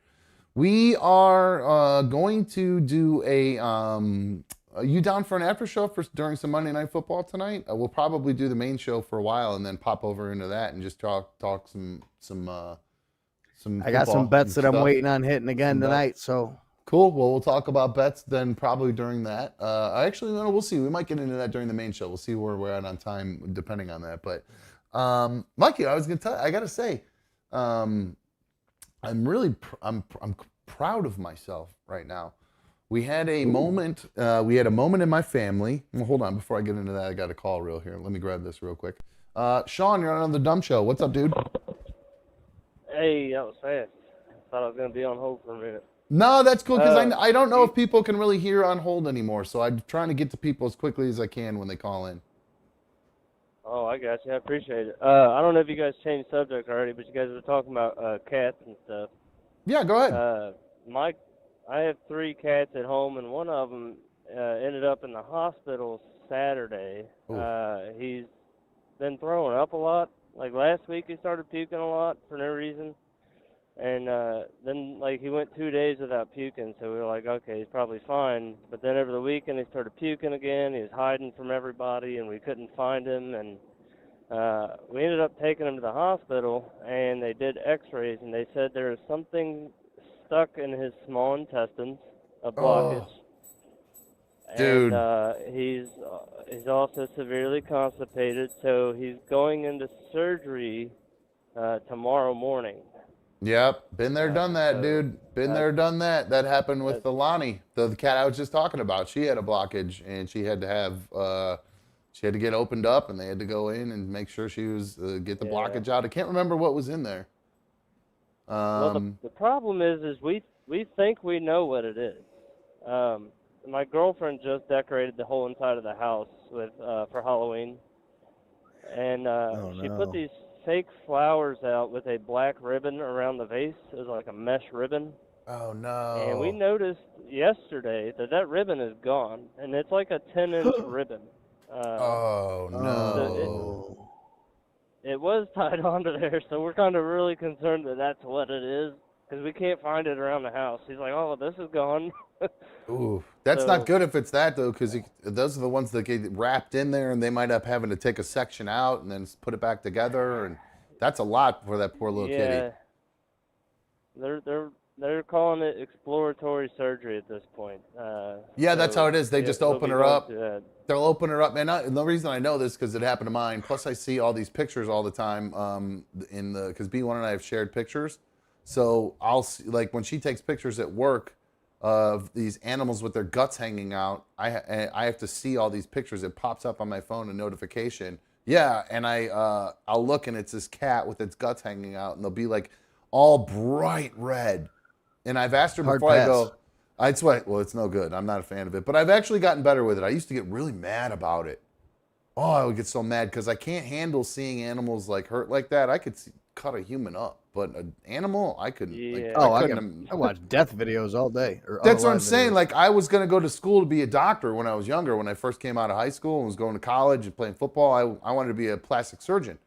We are going to do a. Are you down for an after show during some Monday Night Football tonight? We'll probably do the main show for a while and then pop over into that and just talk some. I got some bets that I'm waiting on hitting again tonight. So cool. Well, we'll talk about bets then probably during that. Actually, no, we'll see. We might get into that during the main show. We'll see where we're at on time depending on that. But Mikey, I gotta say, I'm proud of myself right now. We had a moment. We had a moment in my family. Well, hold on, before I get into that, I got a call real here. Let me grab this real quick. Sean, you're on the Dumb Show. What's up, dude? Hey, that was fast. I thought I was going to be on hold for a minute. No, that's cool, because I don't know if people can really hear on hold anymore, so I'm trying to get to people as quickly as I can when they call in. Oh, I got you. I appreciate it. I don't know if you guys changed subject already, but you guys were talking about cats and stuff. Yeah, go ahead. I have 3 cats at home, and one of them ended up in the hospital Saturday. He's been throwing up a lot. Like last week, he started puking a lot for no reason. And then, like, he went 2 days without puking, so we were like, okay, he's probably fine. But then over the weekend, he started puking again. He was hiding from everybody, and we couldn't find him. And we ended up taking him to the hospital, and they did x-rays, and they said there was something stuck in his small intestines, a blockage. Dude. And he's also severely constipated, so he's going into surgery tomorrow morning. Yep, been there, done that, dude. Been there, done that. That happened with Alani, the cat I was just talking about. She had a blockage, and she had to get opened up, and they had to go in and make sure she was get the blockage out. I can't remember what was in there. Well, the problem is we think we know what it is. My girlfriend just decorated the whole inside of the house with for Halloween, and she put these fake flowers out with a black ribbon around the vase. It was like a mesh ribbon. Oh no! And we noticed yesterday that ribbon is gone, and it's like a 10-inch ribbon. Oh no! It was tied onto there, so we're kind of really concerned that that's what it is, because we can't find it around the house. He's like, oh, this is gone. Ooh, that's not good if it's that, though, because those are the ones that get wrapped in there, and they might up having to take a section out and then put it back together, and that's a lot for that poor little kitty. They're calling it exploratory surgery at this point. That's how it is. They just open her up. They'll open her up, man. And the reason I know this because it happened to mine. Plus, I see all these pictures all the time because B1 and I have shared pictures. So I'll see, like when she takes pictures at work of these animals with their guts hanging out. I have to see all these pictures. It pops up on my phone, a notification. Yeah, and I'll look and it's this cat with its guts hanging out, and they'll be like all bright red. And I've asked her before I go, I'd sweat. Well, it's no good. I'm not a fan of it. But I've actually gotten better with it. I used to get really mad about it. Oh, I would get so mad because I can't handle seeing animals like hurt like that. I could cut a human up, but an animal, I couldn't. Yeah. I watch death videos all day. That's what I'm saying. Like, I was going to go to school to be a doctor when I was younger. When I first came out of high school and was going to college and playing football, I wanted to be a plastic surgeon.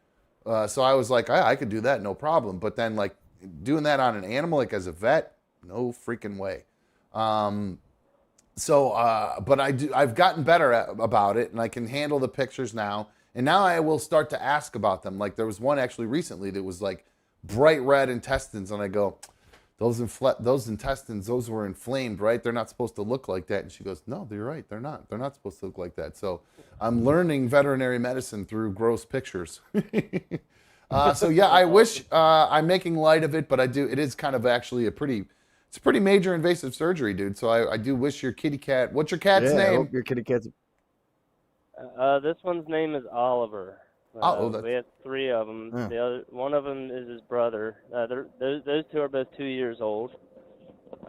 So I was like, I could do that, no problem. But then, like, doing that on an animal, like as a vet, no freaking way. But I've gotten better about it, and I can handle the pictures now. And now I will start to ask about them. Like there was one actually recently that was like bright red intestines, and I go, those intestines, those were inflamed, right? They're not supposed to look like that. And she goes, no, you're right. They're not. They're not supposed to look like that. So I'm learning veterinary medicine through gross pictures. So yeah, I wish I'm making light of it, but it is kind of actually it's a pretty major invasive surgery, dude. So I do wish your kitty cat, what's your cat's I name? hope your kitty cat's. This one's name is Oliver. We have 3 of them. Yeah. One of them is his brother. Those 2 are both 2 years old.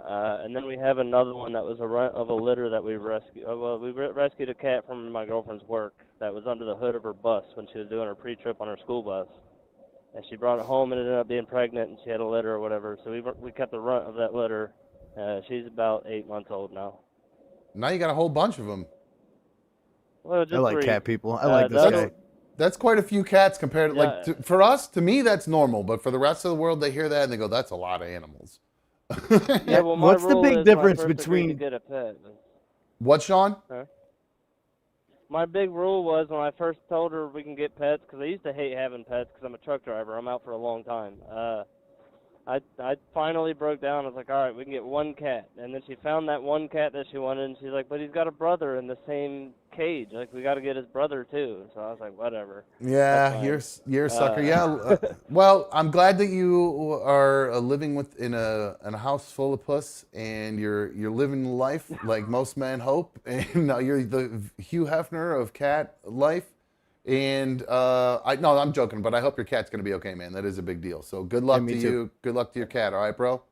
And then we have another one that was a runt of a litter that we rescued. We rescued a cat from my girlfriend's work that was under the hood of her bus when she was doing her pre-trip on her school bus. And she brought it home and ended up being pregnant, and she had a litter or whatever. So we kept the runt of that litter. She's about 8 months old now. Now you got a whole bunch of them. Well, just I like 3. cat people. I like this guy. That's quite a few cats compared to for us, to me, that's normal. But for the rest of the world, they hear that and they go, that's a lot of animals. Yeah, well, my What's the rule big is difference when I first agreed to between? get a pet. What, Sean? My big rule was when I first told her we can get pets, because I used to hate having pets because I'm a truck driver. I'm out for a long time. I finally broke down. I was like, all right, we can get 1 cat. And then she found that 1 cat that she wanted, and she's like, but he's got a brother in the same cage. Like, we got to get his brother, too. So I was like, whatever. Yeah, you're a sucker. Yeah. Well, I'm glad that you are living in a house full of puss, and you're living life like most men hope. And you're the Hugh Hefner of cat life. And I'm joking, but I hope your cat's gonna be okay, man. That is a big deal. So good luck to you. Good luck to your cat. All right, bro.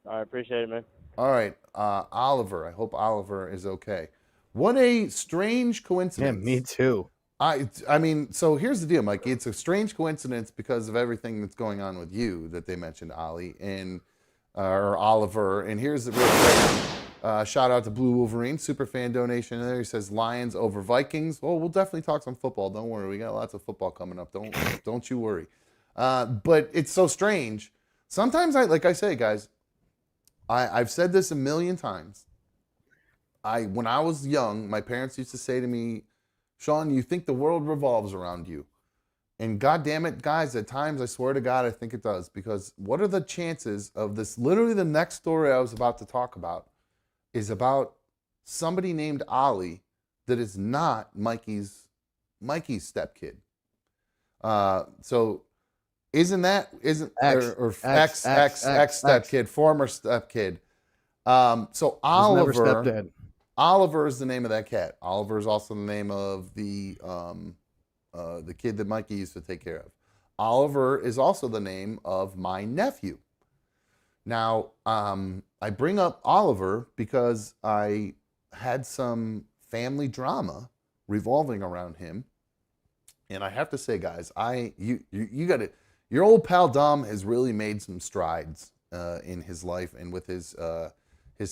I appreciate it, man. All right, Oliver. I hope Oliver is okay. What a strange coincidence. Yeah, me too. I mean, so here's the deal, Mikey. It's a strange coincidence because of everything that's going on with you that they mentioned Ollie and or Oliver. And here's the real thing. Shout out to Blue Wolverine, super fan donation there. He says Lions over Vikings. Well, we'll definitely talk some football. Don't worry, we got lots of football coming up. Don't you worry. But it's so strange. Sometimes like I say, guys, I've said this a million times. When I was young, my parents used to say to me, Sean, you think the world revolves around you. And God damn it, guys, at times, I swear to God, I think it does. Because what are the chances of this? Literally the next story I was about to talk about is about somebody named Ollie that is not Mikey's stepkid. So isn't X stepkid, former stepkid. So Oliver. Oliver is the name of that cat. Oliver is also the name of the kid that Mikey used to take care of. Oliver is also the name of my nephew. Now, I bring up Oliver because I had some family drama revolving around him. And I have to say, guys, you got it. Your old pal Dom has really made some strides in his life and with his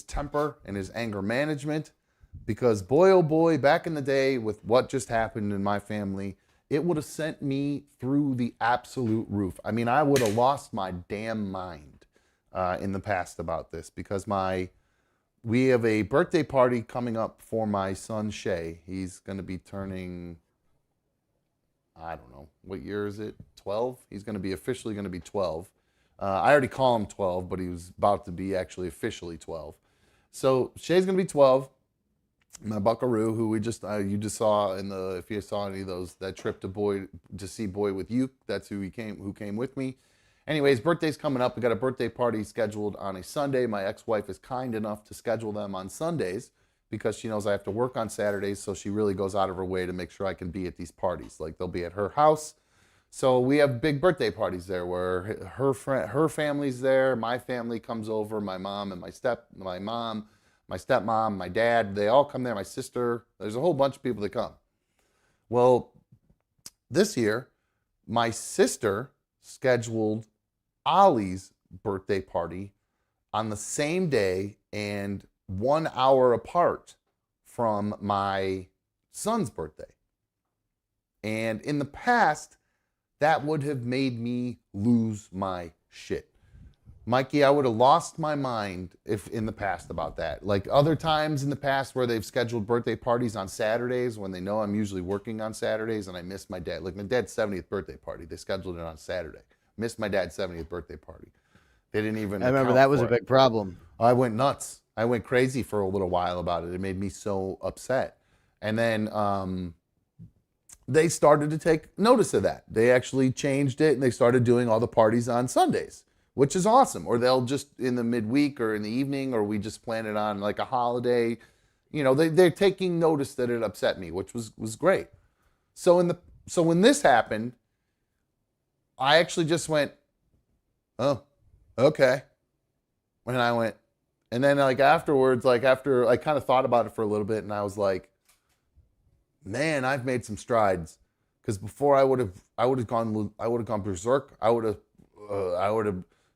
temper and his anger management, because boy, oh boy, back in the day with what just happened in my family, it would have sent me through the absolute roof. I mean, I would have lost my damn mind in the past about this, because we have a birthday party coming up for my son Shay. He's going to be turning, I don't know, what year is it? 12? He's going to be officially going to be 12. I already call him 12, but he was about to be actually officially 12. So Shay's going to be 12. My buckaroo, who you just saw if you saw any of those, that trip to see Boy with You, that's who came with me. Anyways, birthday's coming up. We got a birthday party scheduled on a Sunday. My ex-wife is kind enough to schedule them on Sundays because she knows I have to work on Saturdays, so she really goes out of her way to make sure I can be at these parties. Like, they'll be at her house. So we have big birthday parties there where her family's there, my family comes over, my mom and my stepmom, my dad, they all come there, my sister. There's a whole bunch of people that come. Well, this year, my sister scheduled Ollie's birthday party on the same day and 1 hour apart from my son's birthday. And in the past, that would have made me lose my shit. Mikey, I would have lost my mind if in the past about that. Like other times in the past where they've scheduled birthday parties on Saturdays when they know I'm usually working on Saturdays and I miss my dad. Like my dad's 70th birthday party. They scheduled it on Saturday. Missed my dad's 70th birthday party. They didn't even. I remember account that was for a it. big problem. I went nuts. I went crazy for a little while about it. It made me so upset. And then they started to take notice of that. They actually changed it and they started doing all the parties on Sundays, which is awesome. Or they'll just in the midweek or in the evening, or we just plan it on like a holiday. You know, they're taking notice that it upset me, which was great. So when this happened, I actually just went, oh, okay. And I went, and then like afterwards, like after I kind of thought about it for a little bit, and I was like, man, I've made some strides. Because before I would have gone berserk. I would have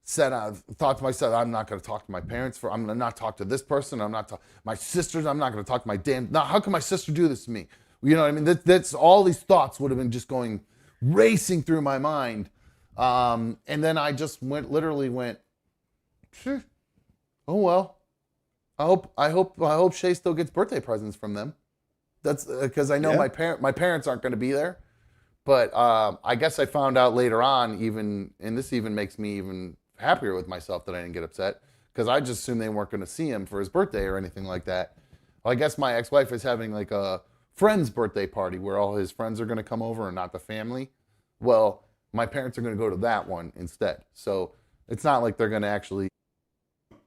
thought to myself, I'm not going to talk to my parents I'm going to not talk to this person. I'm not my sisters. I'm not going to talk to my damn. Now, how can my sister do this to me? You know what I mean? That's all these thoughts would have been just going racing through my mind. And then I just literally went, sure. Oh well. I hope Shay still gets birthday presents from them. That's because I know my parents aren't going to be there. But I guess I found out later on, and this even makes me even happier with myself that I didn't get upset, because I just assumed they weren't going to see him for his birthday or anything like that. Well, I guess my ex-wife is having like a friend's birthday party where all his friends are going to come over and not the family. Well, my parents are going to go to that one instead. So it's not like they're going to actually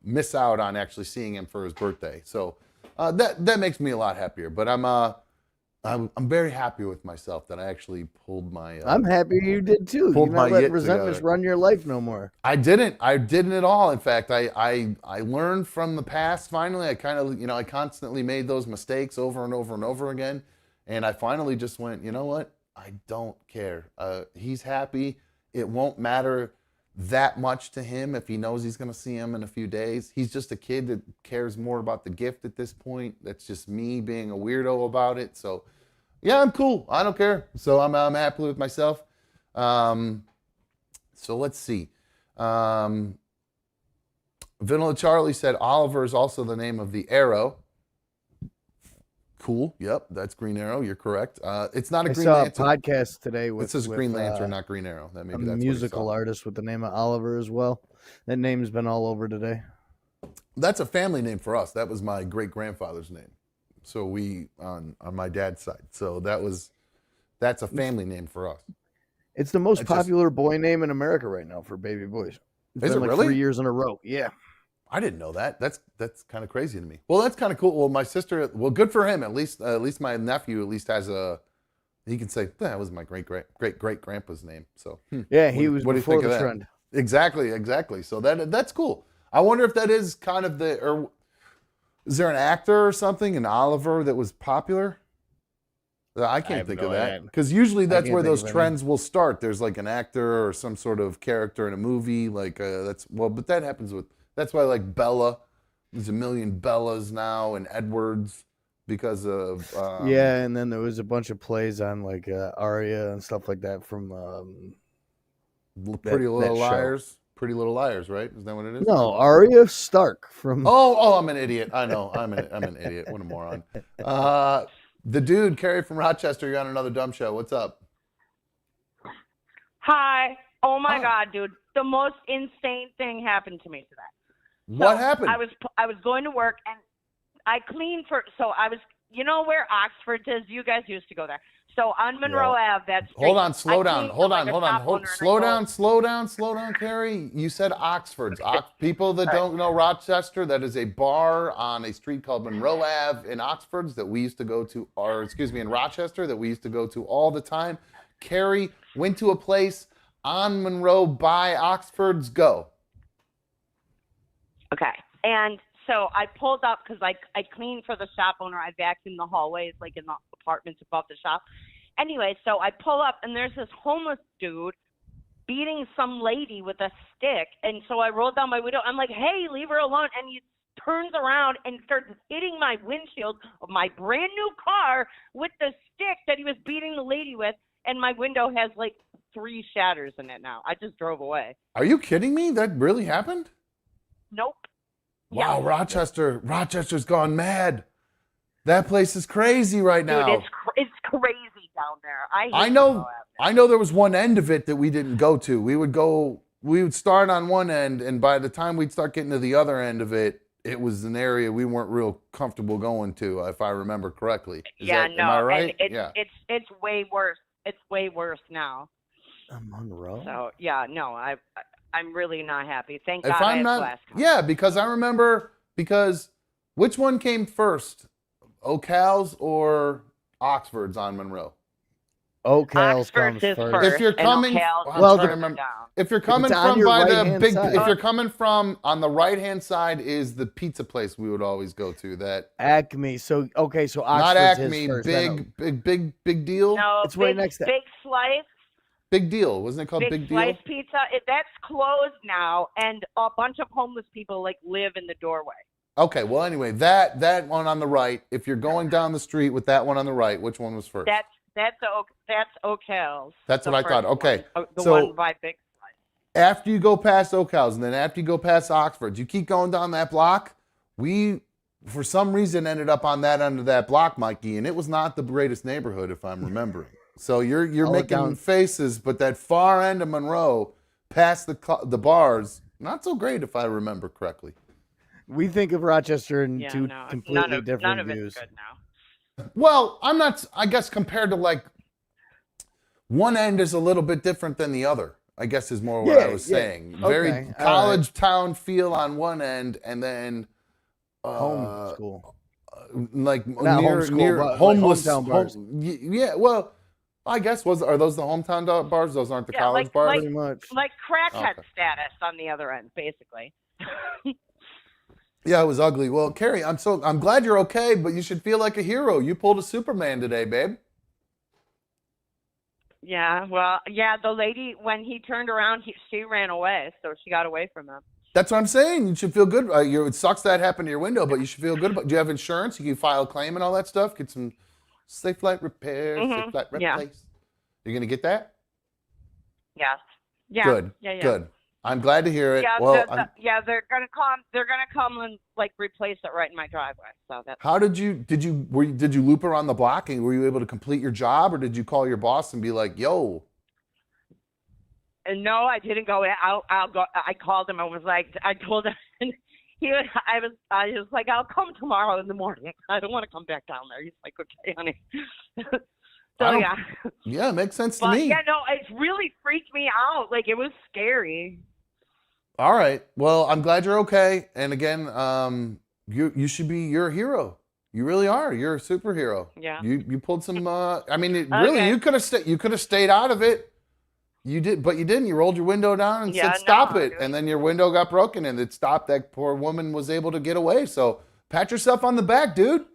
miss out on actually seeing him for his birthday. So that makes me a lot happier. But I'm very happy with myself that I actually pulled my. I'm happy you did too. You're not letting resentments run your life no more. I didn't at all. In fact, I learned from the past. Finally, I kind of, I constantly made those mistakes over and over and over again. And I finally just went, you know what? I don't care. He's happy. It won't matter that much to him if he knows he's going to see him in a few days. He's just a kid that cares more about the gift at this point. That's just me being a weirdo about it. So, yeah, I'm cool. I don't care. So I'm happy with myself. So let's see. Vanilla Charlie said Oliver is also the name of the arrow. Cool. Yep, that's Green Arrow. You're correct. It's not a Green Lantern. I saw a podcast today with. It says Green Lantern, not Green Arrow. That maybe that's a musical artist with the name of Oliver as well. That name's been all over today. That's a family name for us. That was my great grandfather's name. So we on my dad's side. So that's a family name for us. It's the most popular boy name in America right now for baby boys. It's been like really? 3 years in a row. Yeah. I didn't know that. That's kind of crazy to me. Well, that's kind of cool. Well, my sister. Well, good for him. At least my nephew has he can say that was my great grandpa's name. So yeah, he was before the trend. Exactly. So that's cool. I wonder if that is kind of or is there an actor or something in Oliver that was popular? I can't think of that, because usually that's where those trends will start. There's like an actor or some sort of character in a movie, like but that happens with. That's why, like Bella, there's a million Bellas now, and Edwards because of. And then there was a bunch of plays on like Aria and stuff like that from Pretty Little Liars. Pretty Little Liars, right? Is that what it is? No, Arya Stark from. Oh, I'm an idiot. I know, I'm an idiot. What a moron. The dude, Carrie from Rochester, you're on another dumb show. What's up? Hi. Oh my God, dude! The most insane thing happened to me today. What happened? I was going to work and I cleaned you know where Oxford is? You guys used to go there. So on Monroe Ave, that's Hold on, slow down, slow down, Carrie. You said Oxford's. People that don't know Rochester, that is a bar on a street called Monroe Ave in Oxford's that we used to go to, in Rochester that we used to go to all the time. Carrie went to a place on Monroe by Oxford's. Go. Okay. And so I pulled up because I cleaned for the shop owner. I vacuumed the hallways, like in the apartments above the shop. Anyway, so I pull up and there's this homeless dude beating some lady with a stick. And so I rolled down my window. I'm like, hey, leave her alone. And he turns around and starts hitting my windshield of my brand new car with the stick that he was beating the lady with. And my window has like 3 shatters in it now. I just drove away. Are you kidding me? That really happened? Nope. Wow, yeah. Rochester's gone mad. That place is crazy right now. Dude, it's crazy down there. I know there was one end of it that we didn't go to. We would go we would start on one end, and by the time we'd start getting to the other end of it, it was an area we weren't real comfortable going to, if I remember correctly. Am I right? And it's way worse. It's way worse now. Monroe. So yeah, no, I'm really not happy. Thank If God I I'm had not, glass. yeah, because I remember which one came first, Ocal's or Oxford's on Monroe? Ocal's Oxford's comes is first. first. If you're and coming, Ocal's I'm is Well, trying to further remember. down. If you're coming it's on from your by the right-hand big, side. if you're coming from on the right hand side is the pizza place we would always go to. That Acme. So Oxford's not Acme, his first. I know. big deal. No, It's right next to- Big Slice. Big deal, wasn't it called Big Big Slice Deal? Pizza. That's closed now, and a bunch of homeless people like live in the doorway. Okay, well anyway, that one on the right. If you're going down the street with that one on the right, which one was first? That's Ocal's. That's the what I thought. first Okay, one. The so- one by Big Slice. After you go past Ocal's, and then after you go past Oxford's, you keep going down that block. We, for some reason, ended up on that end of that block, Mikey, and it was not the greatest neighborhood, if I'm remembering. So you're I'll look making down. faces, but that far end of Monroe, past the bars, not so great, if I remember correctly. We think of Rochester in Yeah, two no, completely different none of views. it's good now. Well, I'm not. I guess compared to like one end is a little bit different than the other. I guess is more what I was saying. Very Okay, all college town feel on one end, and then Home school. like Not near home school, near but like homeless hometown bars. yeah, well, I guess are those the hometown bars? Those aren't the Yeah, college like- bars. Pretty much. Like crackhead Okay. status on the other end, basically. Yeah, it was ugly. Well, Carrie, I'm glad you're okay, but you should feel like a hero. You pulled a Superman today, babe. Yeah, well, yeah, the lady, when he turned around, she ran away, so she got away from him. That's what I'm saying. You should feel good. It sucks that happened to your window, but you should feel good about. Do you have insurance? You can file a claim and all that stuff. Get some safe flight repair, safe flight yeah. replace. You're gonna get that? Yes. Yeah. Good. Yeah. Good. I'm glad to hear it. Yeah, Well, they're gonna come. They're gonna come and like replace it right in my driveway. So that's. how did you loop around the block and were you able to complete your job, or did you call your boss and be like, "Yo"? And no, I didn't go. I'll go. I called him. I was like, I told him. And I was like, I'll come tomorrow in the morning. I don't want to come back down there. He's like, okay, honey. So yeah. Yeah, it makes sense to But me. yeah, no, it really freaked me out. Like it was scary. All right. Well, I'm glad you're okay. And again, you're a hero. You really are. You're a superhero. Yeah. You pulled some. I mean, really, Okay. you could have stayed out of it. You did, but you didn't. You rolled your window down and Yeah, said, "Stop no, it!" dude. And then your window got broken, and it stopped. That poor woman was able to get away. So pat yourself on the back, dude.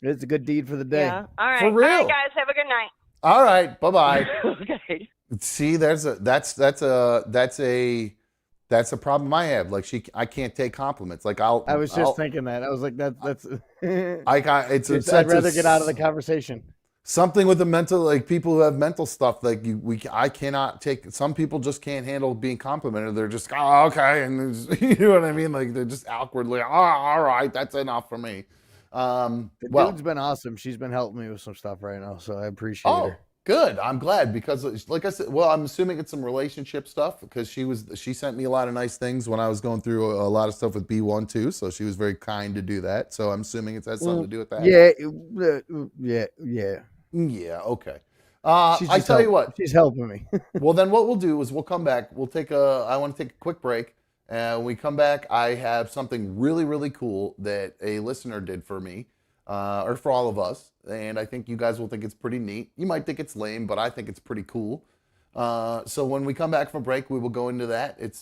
It's a good deed for the day. Yeah. All right. For real. All right, guys. Have a good night. All right. Bye bye. Okay. See, that's a problem I have. Like I can't take compliments. Like I was just thinking that. I was like, that's. I'd rather get out of the conversation. Something with the mental, like people who have mental stuff, like I cannot take. Some people just can't handle being complimented. They're just okay, and you know what I mean. Like they're just awkwardly, all right, that's enough for me. The dude's been awesome. She's been helping me with some stuff right now, so I appreciate her. Good. I'm glad because, like I said, well, I'm assuming it's some relationship stuff because she sent me a lot of nice things when I was going through a lot of stuff with B1 too. So she was very kind to do that. So I'm assuming it has something to do with that. Yeah. Yeah. Okay. I tell you what. She's helping me. Well, then what we'll do is we'll come back. I want to take a quick break. And when we come back, I have something really, really cool that a listener did for me, or for all of us. And I think you guys will think it's pretty neat. You might think it's lame, but I think it's pretty cool. So when we come back from break, we will go into that. It's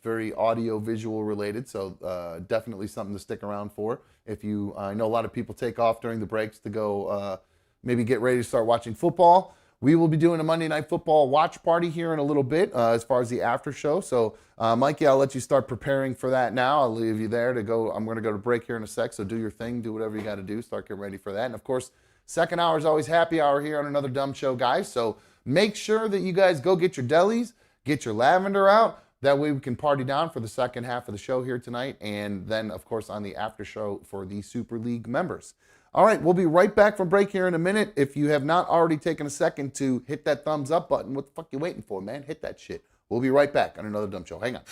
very audio visual related. So definitely something to stick around for. I know a lot of people take off during the breaks to go maybe get ready to start watching football. We will be doing a Monday Night Football watch party here in a little bit as far as the after show. So, Mikey, I'll let you start preparing for that now. I'll leave you there to go. I'm going to go to break here in a sec. So do your thing. Do whatever you got to do. Start getting ready for that. And, of course, second hour is always happy hour here on Another Dumb Show, guys. So make sure that you guys go get your delis, get your lavender out. That way we can party down for the second half of the show here tonight. And then, of course, on the after show for the Super League members. All right, we'll be right back from break here in a minute. If you have not already taken a second to hit that thumbs up button, what the fuck you waiting for, man? Hit that shit. We'll be right back on another Dumb Show. Hang on.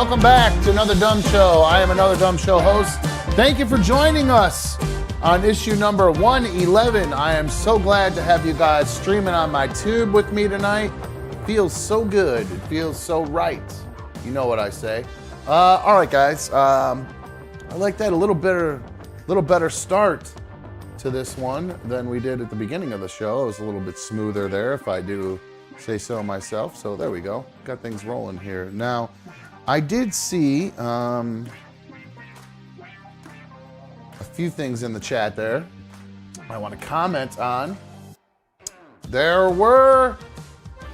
Welcome back to Another Dumb Show. I am Another Dumb Show host. Thank you for joining us on issue number 111. I am so glad to have you guys streaming on my tube with me tonight. It feels so good. It feels so right. You know what I say. All right, guys. I like that a little better start to this one than we did at the beginning of the show. It was a little bit smoother there, if I do say so myself. So there we go. Got things rolling here. Now, I did see a few things in the chat there I want to comment on. There were...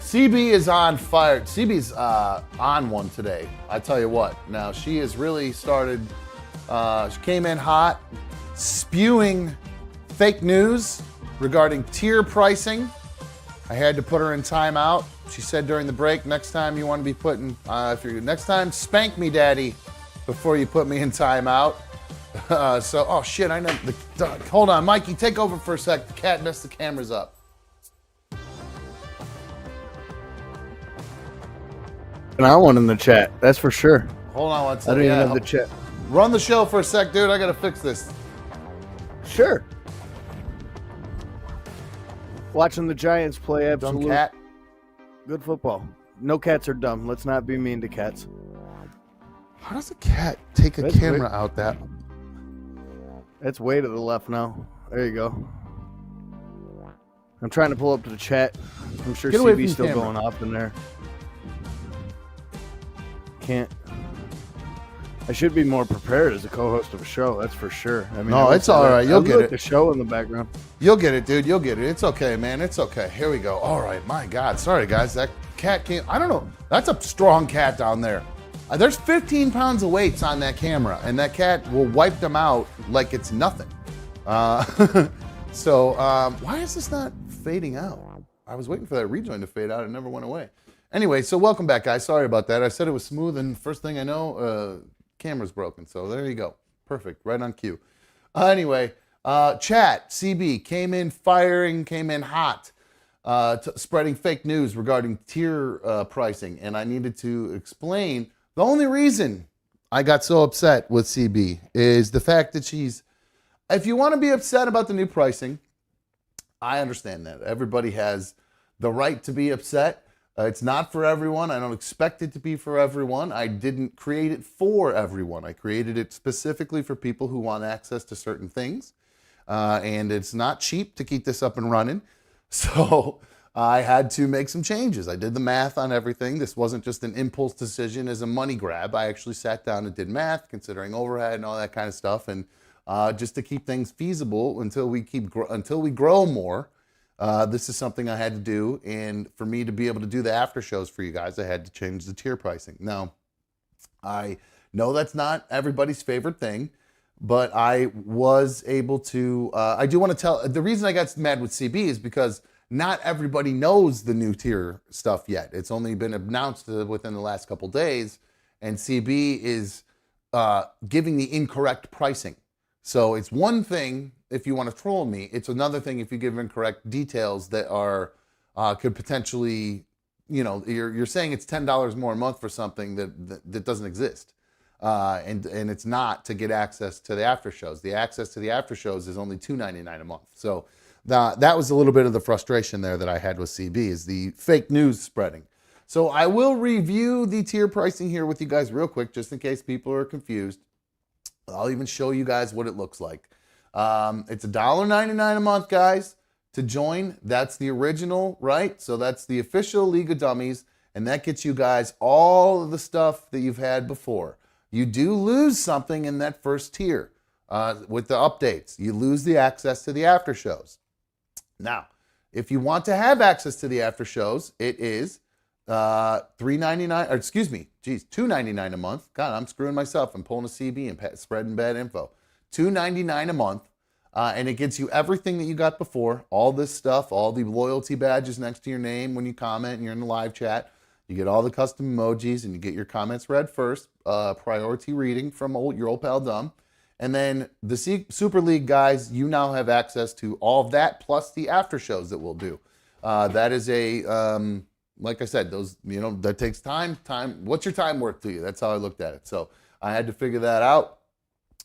CB is on fire. CB's on one today. I tell you what. Now, she has really started... she came in hot, spewing fake news regarding tier pricing. I had to put her in timeout. She said during the break, next time you want to be putting... next time, spank me, Daddy, before you put me in timeout. Oh shit, I know. Hold on, Mikey, take over for a sec. The cat messed the cameras up. And I want in the chat, that's for sure. Hold on one second. I don't even have the chat. Run the show for a sec, dude. I gotta fix this. Sure. Watching the Giants play Dumb absolute cat. good football. No cats are dumb. Let's not be mean to cats. How does a cat take a That's camera weird. out that? It's way to the left now. There you go. I'm trying to pull up to the chat. I'm sure Get away from CB's the still camera. going off in there. Can't. I should be more prepared as a co-host of a show. That's for sure. I mean, No, it's all right. You'll get it. The show in the background. You'll get it, dude. You'll get it. It's okay, man. It's okay. Here we go. All right. My God. Sorry, guys. That cat came. I don't know. That's a strong cat down there. There's 15 pounds of weights on that camera, and that cat will wipe them out like it's nothing. Why is this not fading out? I was waiting for that rejoin to fade out. It never went away. Anyway, so welcome back, guys. Sorry about that. I said it was smooth, and first thing I know, camera's broken. So there you go. Perfect. Right on cue. Anyway, chat, CB came in firing, came in hot, spreading fake news regarding tier pricing. And I needed to explain the only reason I got so upset with CB is the fact that if you want to be upset about the new pricing, I understand that. Everybody has the right to be upset. It's not for everyone. I don't expect it to be for everyone. I didn't create it for everyone. I created it specifically for people who want access to certain things. And it's not cheap to keep this up and running. So I had to make some changes. I did the math on everything. This wasn't just an impulse decision as a money grab. I actually sat down and did math, considering overhead and all that kind of stuff. And just to keep things feasible until we grow more, this is something I had to do. And for me to be able to do the after shows for you guys, I had to change the tier pricing. Now, I know that's not everybody's favorite thing, but I was able to, I do want to tell, the reason I got mad with CB is because not everybody knows the new tier stuff yet. It's only been announced within the last couple days, and CB is giving the incorrect pricing. So it's one thing if you want to troll me. It's another thing if you give incorrect details that are could potentially, you're saying it's $10 more a month for something that doesn't exist. And it's not to get access to the after shows. The access to the after shows is only $2.99 a month. So that was a little bit of the frustration there that I had with CB, is the fake news spreading. So I will review the tier pricing here with you guys real quick, just in case people are confused. I'll even show you guys what it looks like. It's $1.99 a month, guys, to join. That's the original, right? So that's the official League of Dummies, and that gets you guys all of the stuff that you've had before. You do lose something in that first tier with the updates. You lose the access to the after shows. Now, if you want to have access to the after shows, it is $2.99 a month. God, I'm screwing myself. I'm pulling a CB and spreading bad info. $2.99 a month, and it gets you everything that you got before. All this stuff, all the loyalty badges next to your name when you comment and you're in the live chat. You get all the custom emojis, and you get your comments read first. Priority reading from your old pal Dumb. And then the Super League guys, you now have access to all of that, plus the after shows that we'll do. That is a like I said, those, that takes time. What's your time worth to you? That's how I looked at it. So I had to figure that out.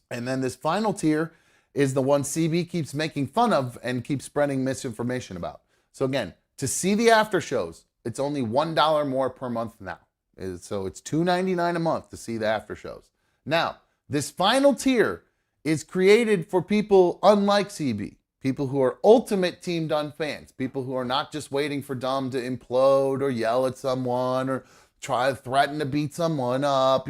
And then this final tier is the one CB keeps making fun of and keeps spreading misinformation about. So again, to see the after shows, it's only $1 more per month now. So it's $2.99 a month to see the after shows. Now, this final tier is created for people unlike CB, people who are ultimate Team Dunn fans, people who are not just waiting for Dunn to implode or yell at someone or try to threaten to beat someone up,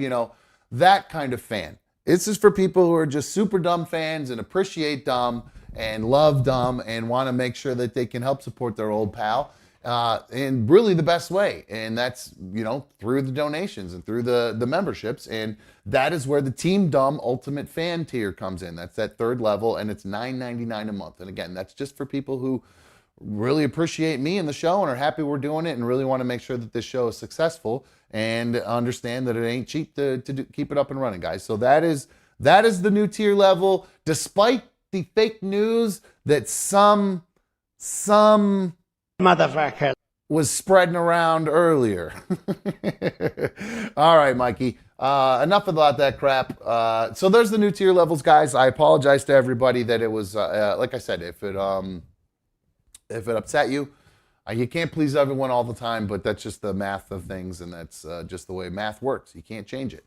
that kind of fan. This is for people who are just super Dumb fans and appreciate Dumb and love Dumb and want to make sure that they can help support their old pal in really the best way. And that's, through the donations and through the memberships. And that is where the Team Dumb Ultimate Fan tier comes in. That's that third level, and it's $9.99 a month. And again, that's just for people who really appreciate me and the show and are happy we're doing it and really want to make sure that this show is successful and understand that it ain't cheap to keep it up and running, guys. So that is the new tier level, despite the fake news that some Motherfucker. was spreading around earlier. All right, Mikey. Enough about that crap. So there's the new tier levels, guys. I apologize to everybody that it was, like I said, if it upset you, you can't please everyone all the time, but that's just the math of things, and that's just the way math works. You can't change it.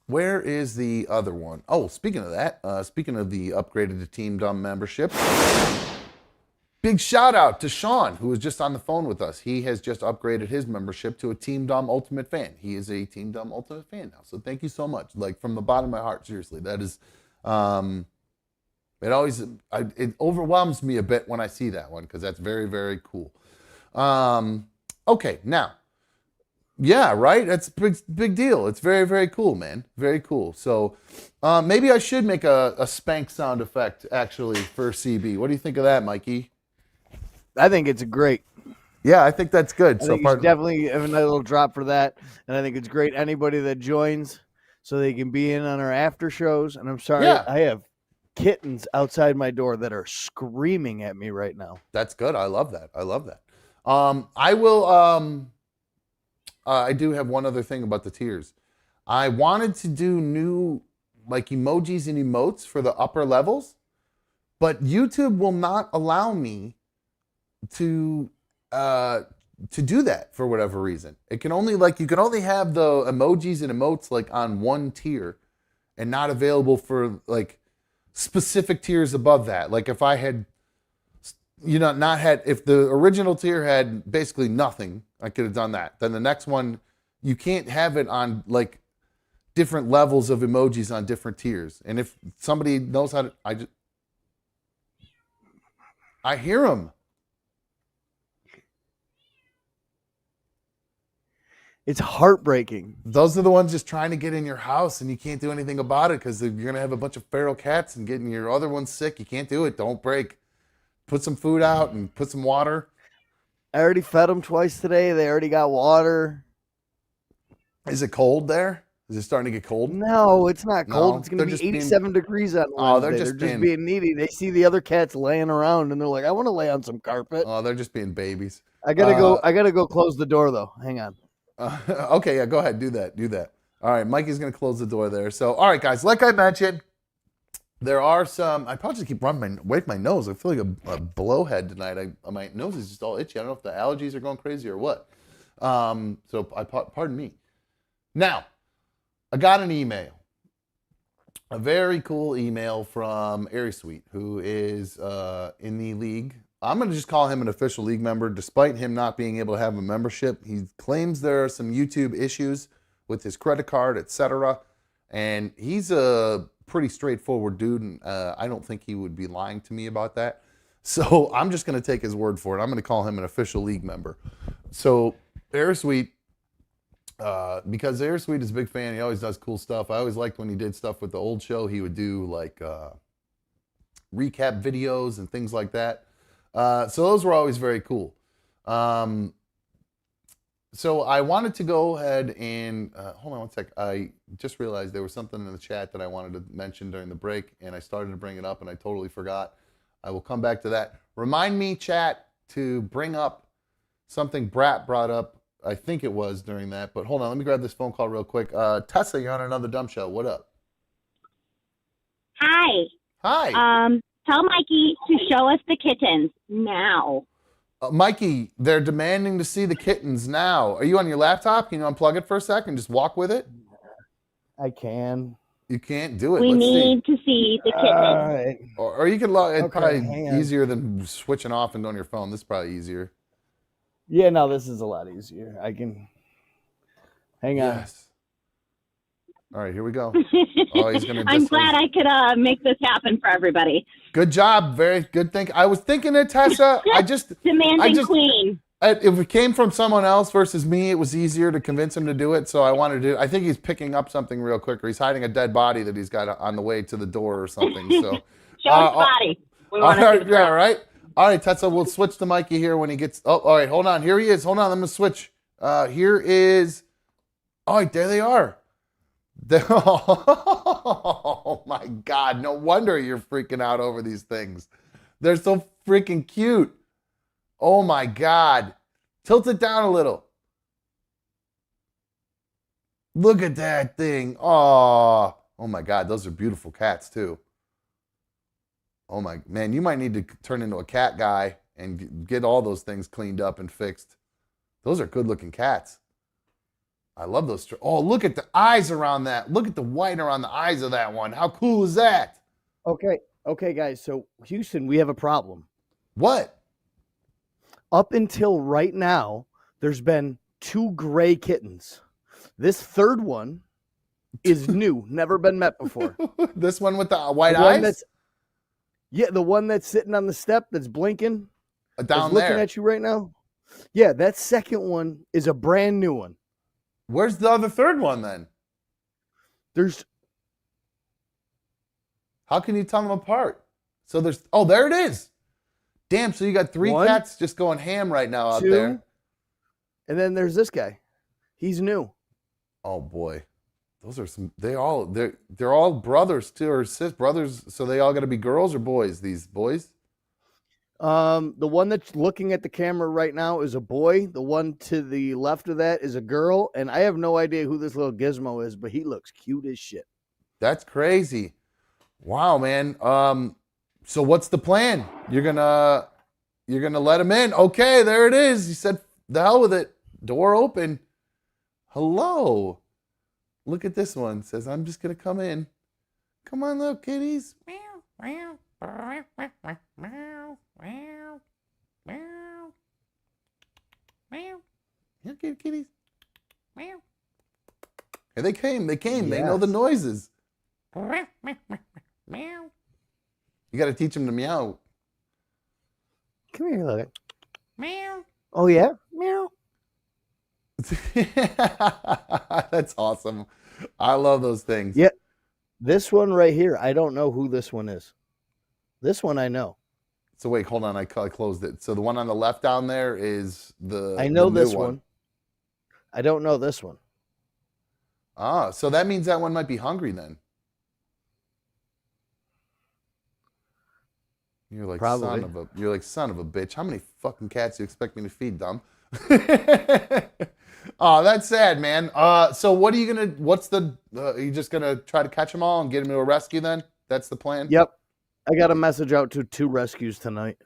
Where is the other one? Oh, speaking of that, speaking of the upgraded to Team Dumb membership, big shout out to Sean, who was just on the phone with us. He has just upgraded his membership to a Team Dumb Ultimate fan. He is a Team Dumb Ultimate fan now. So thank you so much. Like, from the bottom of my heart, seriously. That is, it overwhelms me a bit when I see that one, because that's very, very cool. Okay, now, yeah, right? That's a big deal. It's very, very cool, man. Very cool. So maybe I should make a spank sound effect, actually, for CB. What do you think of that, Mikey? I think it's great. Yeah, I think that's good. I think you should definitely have another little drop for that. And I think it's great. Anybody that joins, so they can be in on our after shows. And I'm sorry, Yeah. I have kittens outside my door that are screaming at me right now. That's good. I love that. I do have one other thing about the tiers. I wanted to do new like emojis and emotes for the upper levels, but YouTube will not allow me to do that for whatever reason. It can only you can only have the emojis and emotes like on one tier and not available for like specific tiers above that. Like if I had if the original tier had basically nothing, I could have done that. Then the next one, you can't have it on like different levels of emojis on different tiers. And if somebody knows how to, I hear them. It's heartbreaking. Those are the ones just trying to get in your house, and you can't do anything about it because you're going to have a bunch of feral cats and getting your other ones sick. You can't do it. Don't break. Put some food out and put some water. I already fed them twice today. They already got water. Is it cold there? Is it starting to get cold? No, it's not cold. No, It's going to be 87 degrees on Wednesday. Oh, they're just being needy. They see the other cats laying around, and they're like, I want to lay on some carpet. Oh, they're just being babies. I got to go. I got to go close the door, though. Hang on. Okay, yeah, go ahead. Do that. All right, Mikey's going to close the door there. So, all right, guys, like I mentioned, there are some, I probably just keep waving my nose. I feel like a blowhead tonight. My nose is just all itchy. I don't know if the allergies are going crazy or what. Pardon me. Now, I got an email. A very cool email from Airy Sweet, who is in the league. I'm going to just call him an official league member, despite him not being able to have a membership. He claims there are some YouTube issues with his credit card, etc. And he's a pretty straightforward dude, and I don't think he would be lying to me about that. So I'm just going to take his word for it. I'm going to call him an official league member. So Airy Sweet, because Airy Sweet is a big fan, he always does cool stuff. I always liked when he did stuff with the old show. He would do like recap videos and things like that. So those were always very cool. So I wanted to go ahead and, hold on one sec. I just realized there was something in the chat that I wanted to mention during the break, and I started to bring it up and I totally forgot. I will come back to that. Remind me, chat, to bring up something Brat brought up. I think it was during that, but hold on, let me grab this phone call real quick. Tessa, you're on another dumb show. What up? Hi. Hi. Tell Mikey to show us the kittens now. Mikey, they're demanding to see the kittens now. Are you on your laptop? Can you unplug it for a second and just walk with it? I can. You can't do it. We Let's need see. to see the kittens. All right. Or you can log. It's Okay, probably hang on. easier than switching off and on your phone. This is probably easier. Yeah, no, this is a lot easier. I can. Hang on. Yes. All right, here we go. Oh, he's gonna. I'm glad I could make this happen for everybody. Good job. Very good think. I was thinking it, Tessa. Demanding queen. If it came from someone else versus me, it was easier to convince him to do it. So I wanted to. I think he's picking up something real quick, or he's hiding a dead body that he's got on the way to the door or something. So Show his body. We want to see the yeah, right. All right, Tessa. We'll switch to Mikey here when he gets. Oh, all right. Hold on. Here he is. Hold on. Let me switch. Here is. All right, there they are. Oh my God! No wonder you're freaking out over these things. They're so freaking cute. Oh my God! Tilt it down a little. Look at that thing. Oh my God! Those are beautiful cats too. Oh my man, you might need to turn into a cat guy and get all those things cleaned up and fixed. Those are good-looking cats. I love those. Oh, look at the eyes around that. Look at the white around the eyes of that one. How cool is that? Okay, guys. So Houston, we have a problem. What? Up until right now, there's been 2 gray kittens. This third one is new, never been met before. This one with the white the one eyes? That's, yeah, the one that's sitting on the step that's blinking. Down that's there. looking at you right now. Yeah, that second one is a brand new one. Where's the other third one then? There's. How can you tell them apart? So there's. Oh, there it is. Damn. So you got 3 1, cats just going ham right now out 2, there. And then there's this guy. He's new. Oh boy, those are some. They're all brothers too, or sis brothers. So they all got to be girls or boys? These boys. The one that's looking at the camera right now is a boy. The one to the left of that is a girl, and I have no idea who this little gizmo is, but he looks cute as shit. That's crazy. Wow, man. So what's the plan? You're gonna let him in. Okay, there it is. You said the hell with it. Door open. Hello. Look at this one. Says I'm just gonna come in. Come on, little kitties. Meow, meow, meow, meow, meow, meow, meow. Here, kitties. Meow. Here they came. They came. Yes. They know the noises. Meow. You got to teach them to meow. Come here, look. Meow. Oh yeah, meow. That's awesome. I love those things. Yeah, this one right here. I don't know who this one is. This one I know. So wait, hold on. I closed it. So the one on the left down there is the. I know the new this one. I don't know this one. Ah, so that means that one might be hungry then. You're like Probably. son of a bitch. How many fucking cats do you expect me to feed, dumb? Oh, that's sad, man. So what are you gonna? What's the? Are you just gonna try to catch them all and get them to a rescue? Then that's the plan. Yep. I got a message out to 2 rescues tonight.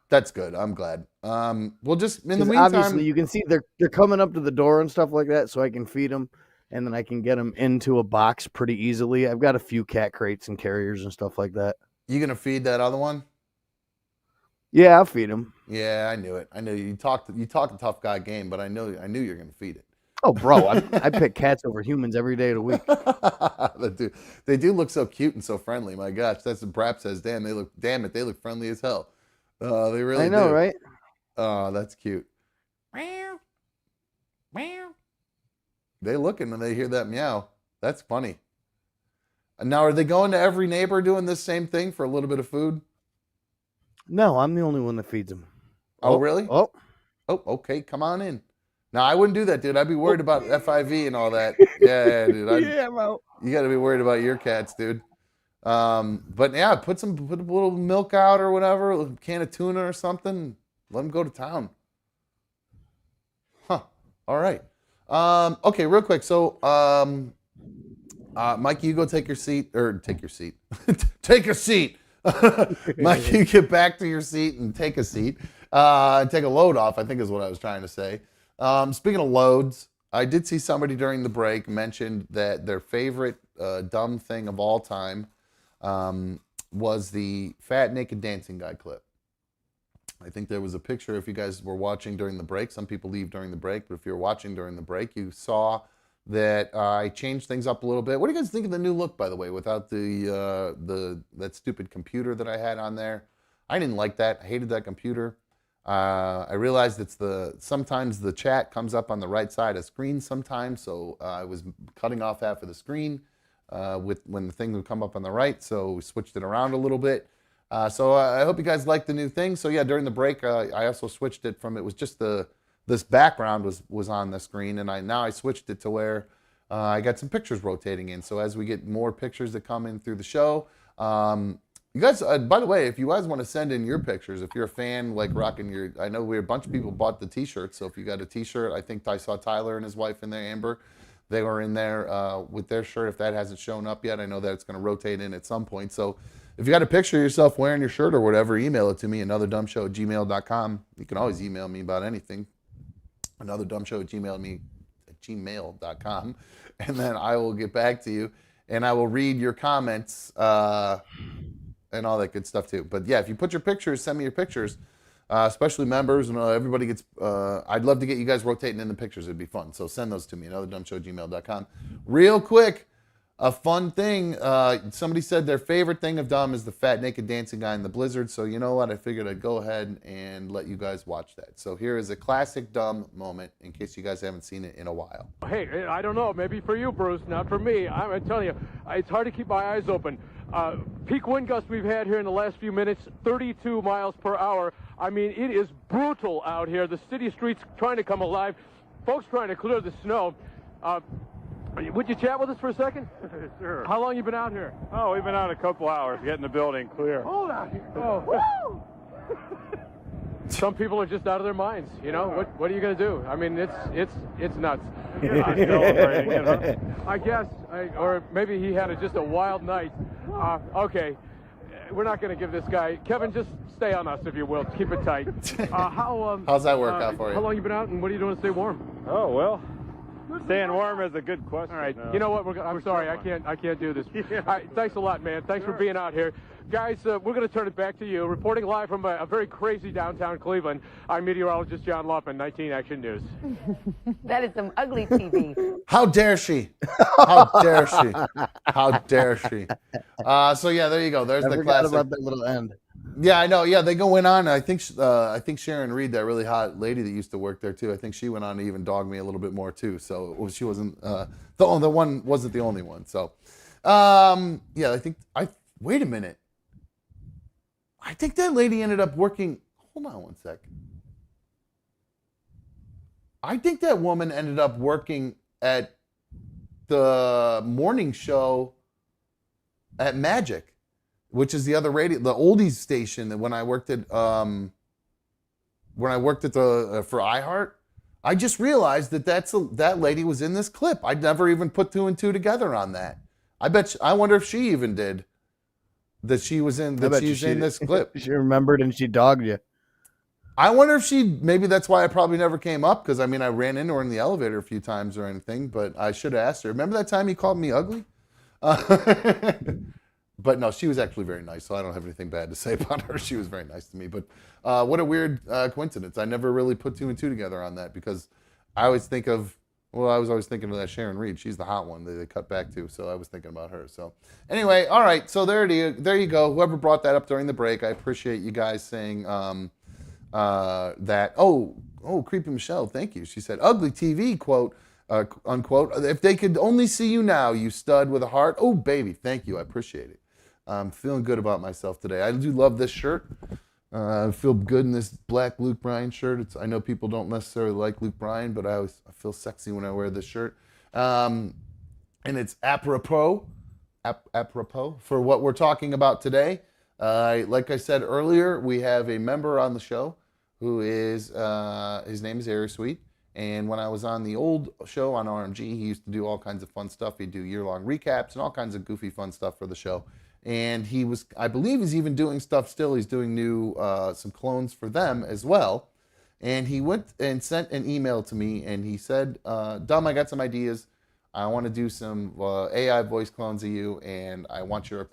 That's good. I'm glad. We'll just in the 'Cause meantime. obviously, you can see they're coming up to the door and stuff like that, so I can feed them, and then I can get them into a box pretty easily. I've got a few cat crates and carriers and stuff like that. You gonna feed that other one? Yeah, I'll feed them. Yeah, I knew it. I knew you talked a tough guy game, but I knew you're gonna feed it. Oh, bro, I pick cats over humans every day of the week. They do look so cute and so friendly. My gosh, that's what Brap says. Damn it, they look friendly as hell. They really do. I know, right? Oh, that's cute. Meow, meow. They looking when they hear that meow. That's funny. And now, are they going to every neighbor doing this same thing for a little bit of food? No, I'm the only one that feeds them. Oh, really? Oh, Okay. Come on in. No, I wouldn't do that, dude. I'd be worried about FIV and all that. Yeah, dude. yeah, I'm out. You got to be worried about your cats, dude. But yeah, put a little milk out or whatever, a can of tuna or something. Let them go to town. All right. Okay, real quick. So, Mikey, you go take your seat, or take your seat. Take a seat. Mikey, you get back to your seat and take a seat. Take a load off, I think is what I was trying to say. Speaking of loads, I did see somebody during the break mentioned that their favorite dumb thing of all time was the fat naked dancing guy clip. I think there was a picture, if you guys were watching during the break, some people leave during the break, but if you're watching during the break, you saw that I changed things up a little bit. What do you guys think of the new look, by the way, without that stupid computer that I had on there? I didn't like that. I hated that computer. I realized sometimes the chat comes up on the right side of screen sometimes, so I was cutting off half of the screen when the thing would come up on the right, so we switched it around a little bit. So I hope you guys like the new thing. So yeah, during the break, I also switched it from, it was just this background was on the screen, and now I switched it to where I got some pictures rotating in. So as we get more pictures that come in through the show, you guys, by the way, if you guys want to send in your pictures, if you're a fan, like rocking I know a bunch of people bought the t-shirts. So if you got a t-shirt, I think I saw Tyler and his wife in there, Amber. They were in there with their shirt. If that hasn't shown up yet, I know that it's going to rotate in at some point. So if you got a picture of yourself wearing your shirt or whatever, email it to me, anotherdumbshow@gmail.com. You can always email me about anything. Anotherdumbshow@gmail.com. And then I will get back to you and I will read your comments and all that good stuff too. But yeah, if you put your pictures, send me your pictures, especially members, and everybody gets, I'd love to get you guys rotating in the pictures. It'd be fun. So send those to me, anotherdumbshow@gmail.com. Real quick, a fun thing. Somebody said their favorite thing of dumb is the fat naked dancing guy in the blizzard. So you know what? I figured I'd go ahead and let you guys watch that. So here is a classic dumb moment in case you guys haven't seen it in a while. Hey, I don't know. Maybe for you, Bruce, not for me. I'm telling you, it's hard to keep my eyes open. Peak wind gusts we've had here in the last few minutes, 32 miles per hour. I mean, it is brutal out here. The city streets trying to come alive. Folks trying to clear the snow. Would you chat with us for a second? Sure. How long you been out here? Oh, we've been out a couple hours getting the building clear. Hold on. Oh. Some people are just out of their minds. You know, what are you going to do? I mean, it's nuts. Celebrating it, huh? I guess, or maybe he had just a wild night. Okay, we're not going to give this guy. Kevin, just stay on us if you will. Keep it tight. How's that work out for you? How long you been out, and what are you doing to stay warm? Oh, well, staying warm is a good question. All right. You know what? I'm sorry. I can't do this. Yeah. All right. Thanks a lot, man. Thanks for being out here. Guys, we're going to turn it back to you. Reporting live from a very crazy downtown Cleveland, I'm meteorologist John Loppin, 19 Action News. That is some ugly TV. How dare she? How dare she? How dare she? So yeah, there you go. There's the classic. About that little end. Yeah, I know. Yeah, they go on. I think Sharon Reed, that really hot lady that used to work there too. I think she went on to even dog me a little bit more too. So she wasn't the one. Wasn't the only one. So yeah, wait a minute. I think that lady ended up working. Hold on one sec. I think that woman ended up working at the morning show at Magic, which is the other radio, the oldies station that when I worked at for iHeart. I just realized that lady was in this clip. I'd never even put two and two together on that. I wonder if she even did. That she was in this clip. She remembered and she dogged you. I wonder if maybe that's why I probably never came up, because I mean I ran into her in the elevator a few times or anything, but I should have asked her. Remember that time you called me ugly? But no, she was actually very nice, so I don't have anything bad to say about her. She was very nice to me. But what a weird coincidence. I never really put two and two together on that, because I always think of, I was always thinking of that Sharon Reed. She's the hot one that they cut back to, so I was thinking about her. So anyway, all right, so there you go. Whoever brought that up during the break, I appreciate you guys saying that. Oh, Creepy Michelle, thank you. She said, ugly TV, quote, unquote. If they could only see you now, you stud with a heart. Oh, baby, thank you. I appreciate it. I'm feeling good about myself today. I do love this shirt. I feel good in this black Luke Bryan shirt. I know people don't necessarily like Luke Bryan, but I feel sexy when I wear this shirt. And it's apropos for what we're talking about today. Like I said earlier, we have a member on the show who is, his name is Air Sweet, And when I was on the old show on RMG, he used to do all kinds of fun stuff. He'd do year-long recaps and all kinds of goofy fun stuff for the show. And he was, I believe he's even doing stuff still. He's doing new, some clones for them as well. And he went and sent an email to me and he said, Dom, I got some ideas. I want to do some AI voice clones of you, and I want your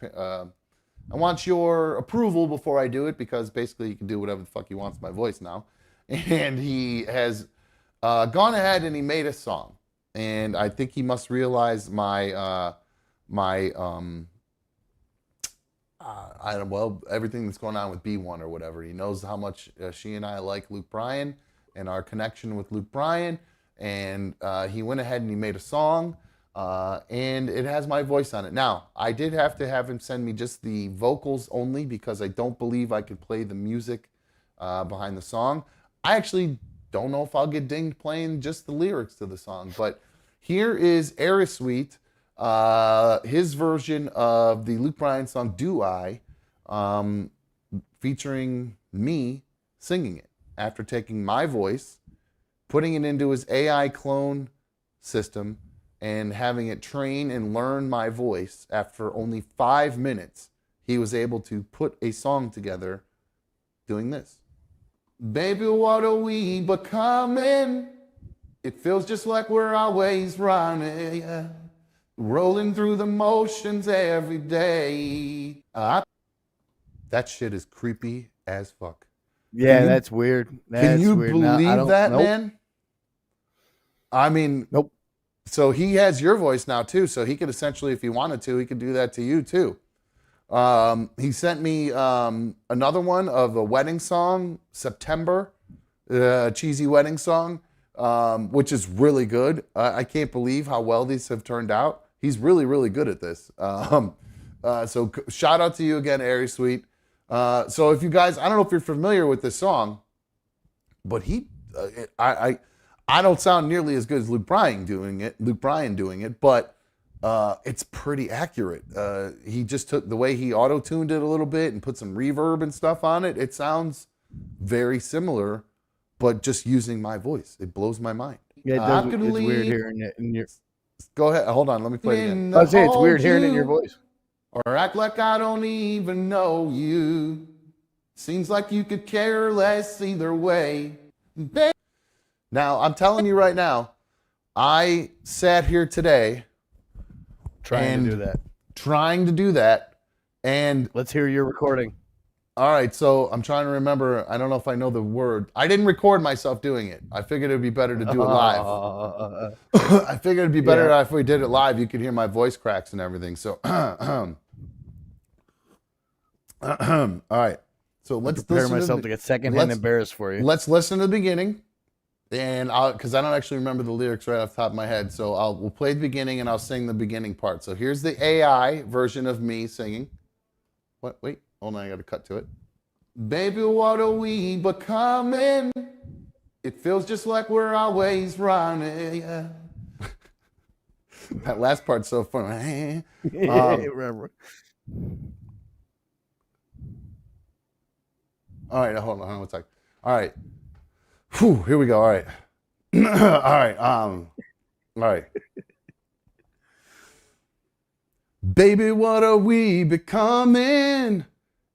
approval before I do it, because basically he can do whatever the fuck he wants with my voice now. And he has gone ahead and he made a song, and I think he must realize everything that's going on with B1 or whatever. He knows how much she and I like Luke Bryan and our connection with Luke Bryan. And he went ahead and he made a song, and it has my voice on it. Now, I did have to have him send me just the vocals only, because I don't believe I could play the music behind the song. I actually don't know if I'll get dinged playing just the lyrics to the song, but here is Aerosmith, his version of the Luke Bryan song Do I, featuring me singing it after taking my voice, putting it into his AI clone system, and having it train and learn my voice. After only 5 minutes, he was able to put a song together doing this. Baby, what are we becoming? It feels just like we're always running, yeah. Rolling through the motions every day. That shit is creepy as fuck. Yeah, that's weird. Can you weird. believe that, nope. man? I mean, nope. So he has your voice now too. So he could essentially, if he wanted to, he could do that to you too. He sent me another one of a wedding song, September, cheesy wedding song, which is really good. I can't believe how well these have turned out. He's really, really good at this. So shout out to you again, Airy Sweet. So if you guys, I don't know if you're familiar with this song, but I don't sound nearly as good as Luke Bryan doing it, but it's pretty accurate. He just took the way he auto-tuned it a little bit and put some reverb and stuff on it. It sounds very similar, but just using my voice. It blows my mind. Yeah, it does, it's weird hearing it in your... Go ahead. Hold on. Let me play it again. I was saying it's weird hearing it in your voice. Or act like I don't even know you. Seems like you could care less either way. Now, I'm telling you right now, I sat here today trying to do that. And let's hear your recording. All right, so I'm trying to remember. I don't know if I know the word. I didn't record myself doing it. I figured it'd be better to do it live. I figured it'd be better if we did it live. You could hear my voice cracks and everything. So, all right. So let's prepare myself to get secondhand embarrassed for you. Let's listen to the beginning, and because I don't actually remember the lyrics right off the top of my head, so we'll play the beginning and I'll sing the beginning part. So here's the AI version of me singing. What? Wait. Hold on, I gotta cut to it. Baby, what are we becoming? It feels just like we're always running. Yeah. That last part's so funny. Remember. All right, hold on one second. All right. Whew, here we go. All right. All right. Baby, what are we becoming?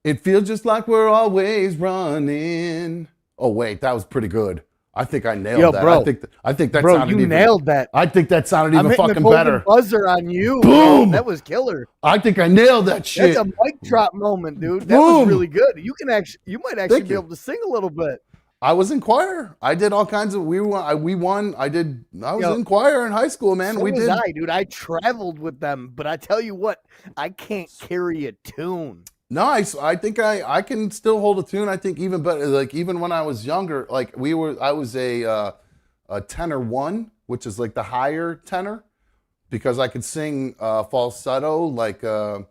It feels just like we're always running. Oh wait, that was pretty good. I think I nailed that. Bro, I think that bro, sounded you nailed that. I think that sounded even fucking the better. Buzzer on you. Boom! Bro. That was killer. I think I nailed that shit. That's a mic drop moment, dude. That was really good. You might actually be able to sing a little bit. I was in choir. I did all kinds of. We won. I was in choir in high school, man. So was I, dude. I traveled with them, but I tell you what, I can't carry a tune. Nice. I think I can still hold a tune. I think even better. Like even when I was younger, like I was a tenor 1, which is like the higher tenor, because I could sing falsetto like in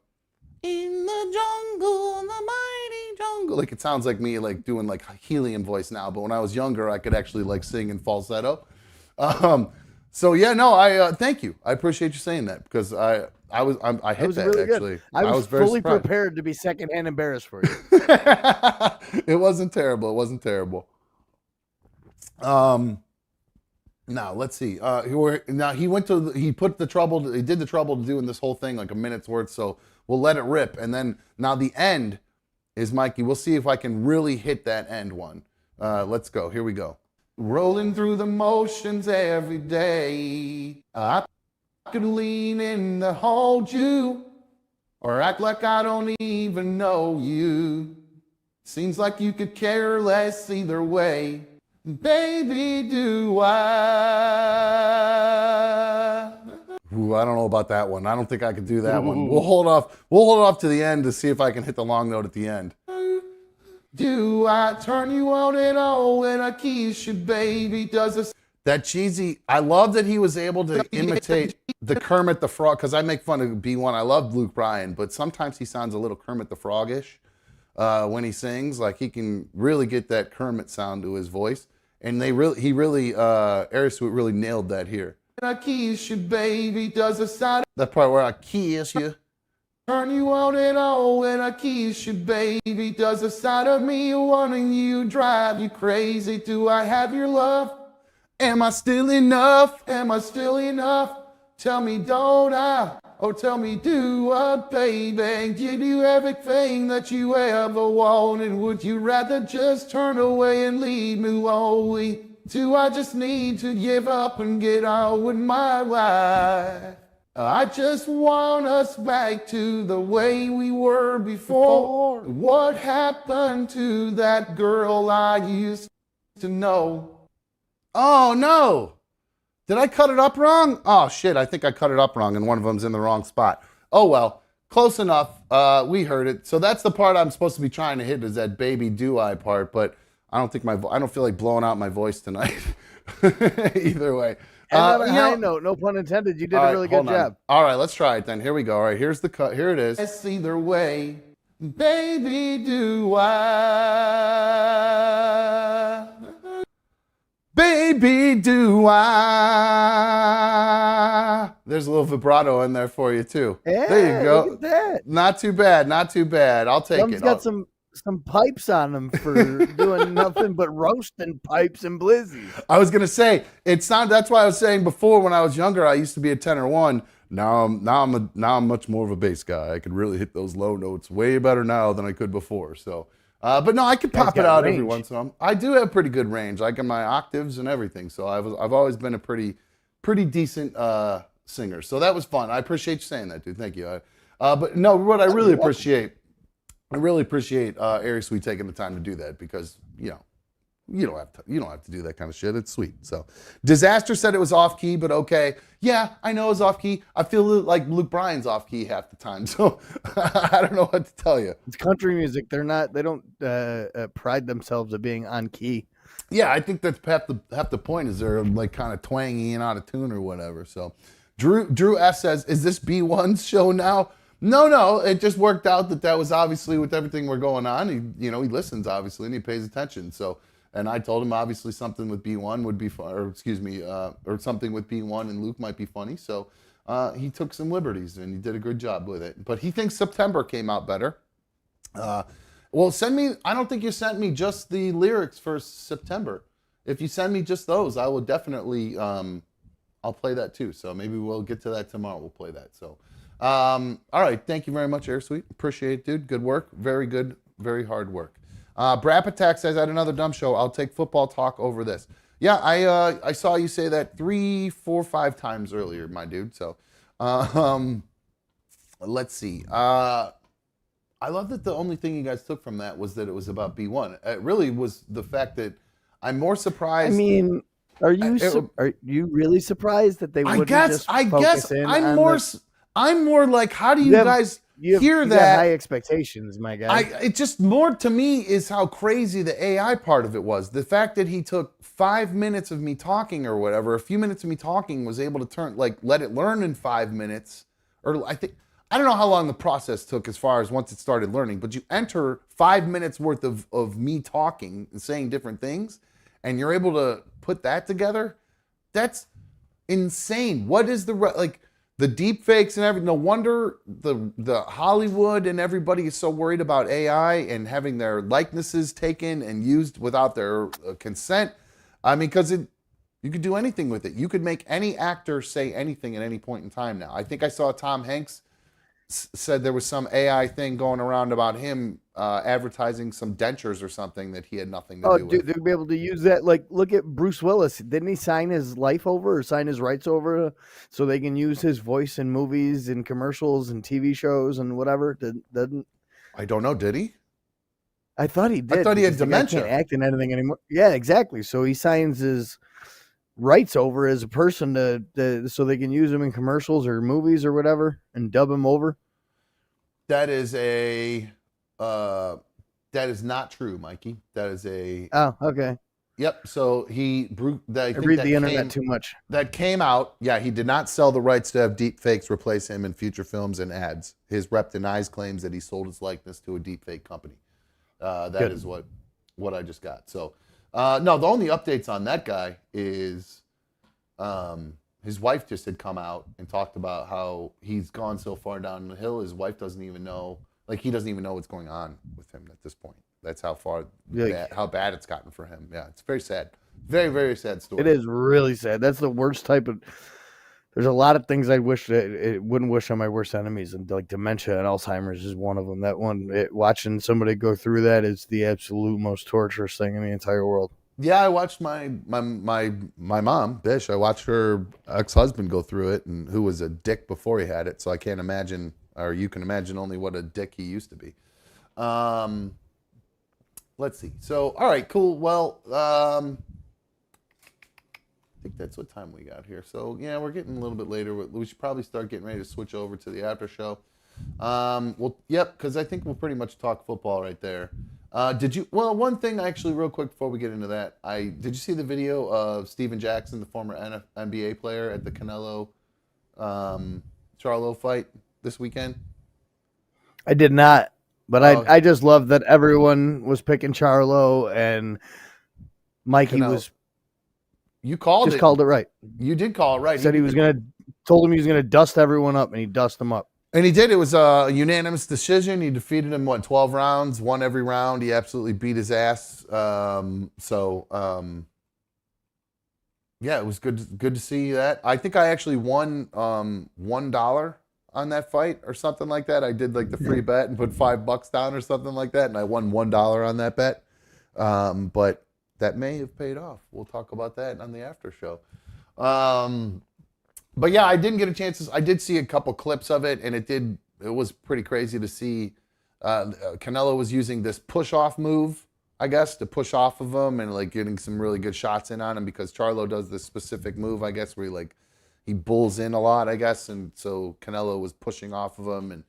the jungle, in the mighty jungle. Like it sounds like me like doing like helium voice now, but when I was younger, I could actually like sing in falsetto. So yeah, no, I thank you. I appreciate you saying that, because I hit that really actually. Good. I was very fully surprised. prepared to be secondhand embarrassed for you. It wasn't terrible. Now let's see. Now he did the trouble to doing this whole thing like a minute's worth. So we'll let it rip, and then now the end is Mikey. We'll see if I can really hit that end one. Let's go. Here we go. Rolling through the motions every day. I could lean in to hold you, or act like I don't even know you. Seems like you could care less either way. Baby, do I? Ooh, I don't know about that one. I don't think I could do that one. We'll hold off to the end to see if I can hit the long note at the end. Do I turn you on and on when I kiss you, baby? That cheesy? I love that he was able to imitate the Kermit the Frog, because I make fun of B1. I love Luke Bryan, but sometimes he sounds a little Kermit the Frog-ish when he sings. Like, he can really get that Kermit sound to his voice. And Aerosmith really nailed that here. I kiss you, baby, that part where I kiss you. Turn you on and on when I kiss you, baby. Does the sight of me wanting you drive you crazy? Do I have your love? Am I still enough? Am I still enough? Tell me, don't I? Or tell me, do I, baby? Give you everything that you ever wanted. Would you rather just turn away and leave me lonely? Do I just need to give up and get on with my life? I just want us back to the way we were before. What happened to that girl I used to know? Oh no! Did I cut it up wrong? Oh shit, I think I cut it up wrong and one of them's in the wrong spot. Oh well, close enough. We heard it. So that's the part I'm supposed to be trying to hit, is that baby do I part, but I don't feel like blowing out my voice tonight. Either way. And on a high note, no pun intended, you did a really good job. All right, let's try it then. Here we go. All right, here's the cut. Here it is. Yes, either way, baby, do I? Baby, do I? There's a little vibrato in there for you too. Yeah, there you go. Look at that. Not too bad. Not too bad. I'll take it. Got some pipes on them for doing nothing but roasting pipes and blizzies. I was gonna say that's why I was saying before, when I was younger, I used to be a tenor one. Now I'm much more of a bass guy. I could really hit those low notes way better now than I could before. So, but no, I could pop it out every once in a while. I do have pretty good range, like in my octaves and everything. So I've always been a pretty decent singer. So that was fun. I appreciate you saying that, dude. Thank you. But no, what I really appreciate. Airy Sweet taking the time to do that, because you don't have to do that kind of shit. It's sweet. So, Disaster said it was off key, but okay. Yeah, I know it's off key. I feel like Luke Bryan's off key half the time. So I don't know what to tell you. It's country music. They don't pride themselves of being on key. Yeah, I think that's half the point, is they're like kind of twangy and out of tune or whatever. So, Drew S says, "Is this B1's show now?" No, it just worked out that was obviously, with everything we're going on, he listens obviously and he pays attention. So, and I told him obviously something with B1 would be fun, or something with B1 and Luke might be funny. So, he took some liberties and he did a good job with it. But he thinks September came out better. Well, send me. I don't think you sent me just the lyrics for September. If you send me just those, I will definitely. I'll play that too. So maybe we'll get to that tomorrow. We'll play that. So. All right. Thank you very much, Air Sweet. Appreciate it, dude. Good work. Very good. Very hard work. Brap Attack says, I had another dumb show. I'll take football talk over this. Yeah, I saw you say that 3, 4, 5 times earlier, my dude. So, let's see. I love that the only thing you guys took from that was that it was about B1. It really was the fact that I'm more surprised. I mean, are you really surprised that they wouldn't just focus in on I'm more like, how do you guys hear that? Got high expectations, my guy. It just more to me is how crazy the AI part of it was. The fact that he took 5 minutes of me talking or whatever, a few minutes of me talking, was able to let it learn in 5 minutes. Or I don't know how long the process took as far as once it started learning, but you enter 5 minutes worth of me talking and saying different things, and you're able to put that together. That's insane. What is the deep fakes and everything? No wonder the Hollywood and everybody is so worried about AI and having their likenesses taken and used without their consent. I mean, because You could do anything with it. You could make any actor say anything at any point in time now. I think I saw Tom Hanks said there was some AI thing going around about him advertising some dentures or something that he had nothing to Oh, do dude, with. they'd be able to use that. Like, look at Bruce Willis. Didn't he sign his life over or sign his rights over so they can use his voice in movies and commercials and TV shows and whatever? Didn't I don't know. Did he? I thought he did. I thought he had because the guy dementia. can't act in anything anymore. Yeah, exactly. So he signs his rights over as a person to so they can use him in commercials or movies or whatever and dub him over. That is that is not true, Mikey. That is a Oh, okay. Yep. So I read the internet too much. That came out. Yeah, he did not sell the rights to have deep fakes replace him in future films and ads. His rep denies claims that he sold his likeness to a deep fake company. That is what I just got. So, no, the only updates on that guy is his wife just had come out and talked about how he's gone so far down the hill. His wife doesn't even know, he doesn't even know what's going on with him at this point. That's how how bad it's gotten for him. Yeah, it's very sad. Very, very sad story. It is really sad. That's the worst type of. There's a lot of things I wish that it wouldn't wish on my worst enemies, and like dementia and Alzheimer's is one of them. That one, watching somebody go through that is the absolute most torturous thing in the entire world. Yeah, I watched my mom, Bish. I watched her ex-husband go through it, and who was a dick before he had it. So I can't imagine, or you can imagine only what a dick he used to be. Let's see. So, all right, cool. Well, I think that's what time we got here. So, yeah, we're getting a little bit later. We should probably start getting ready to switch over to the after show. Well, yep, because I think we'll pretty much talk football right there. One thing actually real quick before we get into that, did you see the video of Steven Jackson, the former NBA player, at the Canelo Charlo fight this weekend? I did not, but I just love that everyone was picking Charlo and Mikey Canelo. was. You called called it right. You did call it right. Said told him he was gonna dust everyone up, and he dusted them up. And he did. It was a unanimous decision. He defeated him, 12 rounds, won every round. He absolutely beat his ass. Yeah, it was good to see that. I think I actually won $1 on that fight or something like that. I did the free bet and put $5 down or something like that, and I won $1 on that bet. But that may have paid off. We'll talk about that on the after show. But yeah, I didn't get a chance. I did see a couple clips of it, and it was pretty crazy to see. Canelo was using this push-off move, I guess, to push off of him and getting some really good shots in on him, because Charlo does this specific move, I guess, where he bulls in a lot, I guess, and so Canelo was pushing off of him and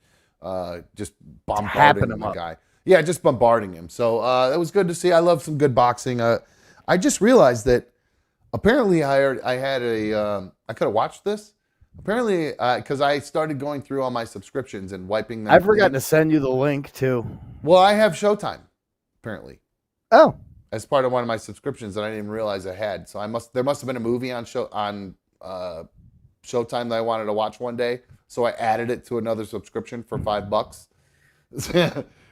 just bombarding the guy. Yeah, just bombarding him. So it was good to see. I love some good boxing. I just realized that apparently I could have watched this. Apparently, because I started going through all my subscriptions and wiping them. I forgot to send you the link too. Well, I have Showtime, apparently. Oh. As part of one of my subscriptions that I didn't even realize I had. So there must have been a movie on Showtime that I wanted to watch one day. So I added it to another subscription for $5.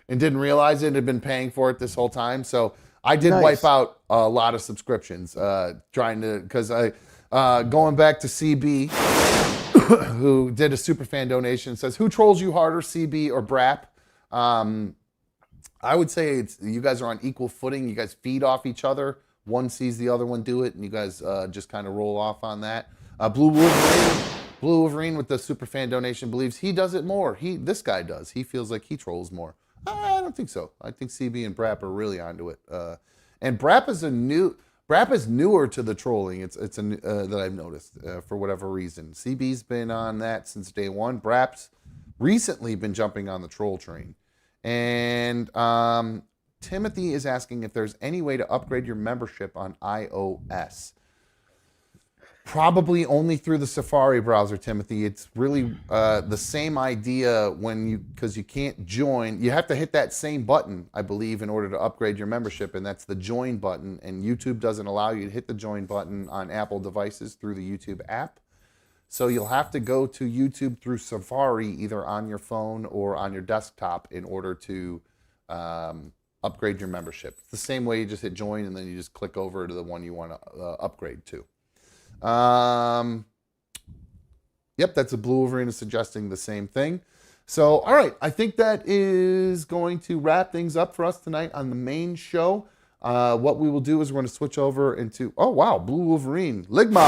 And didn't realize it, had been paying for it this whole time. So I did wipe out a lot of subscriptions, because going back to CB, who did a superfan donation, says, who trolls you harder, CB or Brap? I would say you guys are on equal footing. You guys feed off each other. One sees the other one do it, and you guys just kind of roll off on that. Blue Wolverine with the superfan donation believes he does it more. This guy does. He feels like he trolls more. I don't think so. I think CB and Brap are really onto it. And Brap is newer to the trolling. It's that I've noticed for whatever reason. CB's been on that since day one. Brap's recently been jumping on the troll train. And Timothy is asking if there's any way to upgrade your membership on iOS. Probably only through the Safari browser, Timothy. It's really the same idea because you can't join. You have to hit that same button, I believe, in order to upgrade your membership, and that's the join button. And YouTube doesn't allow you to hit the join button on Apple devices through the YouTube app. So you'll have to go to YouTube through Safari, either on your phone or on your desktop, in order to upgrade your membership. It's the same way you just hit join, and then you just click over to the one you want to upgrade to. Yep, that's a Blue Wolverine is suggesting the same thing. So, all right, I think that is going to wrap things up for us tonight on the main show. What we will do is we're going to switch over into, oh, wow, Blue Wolverine. Ligma.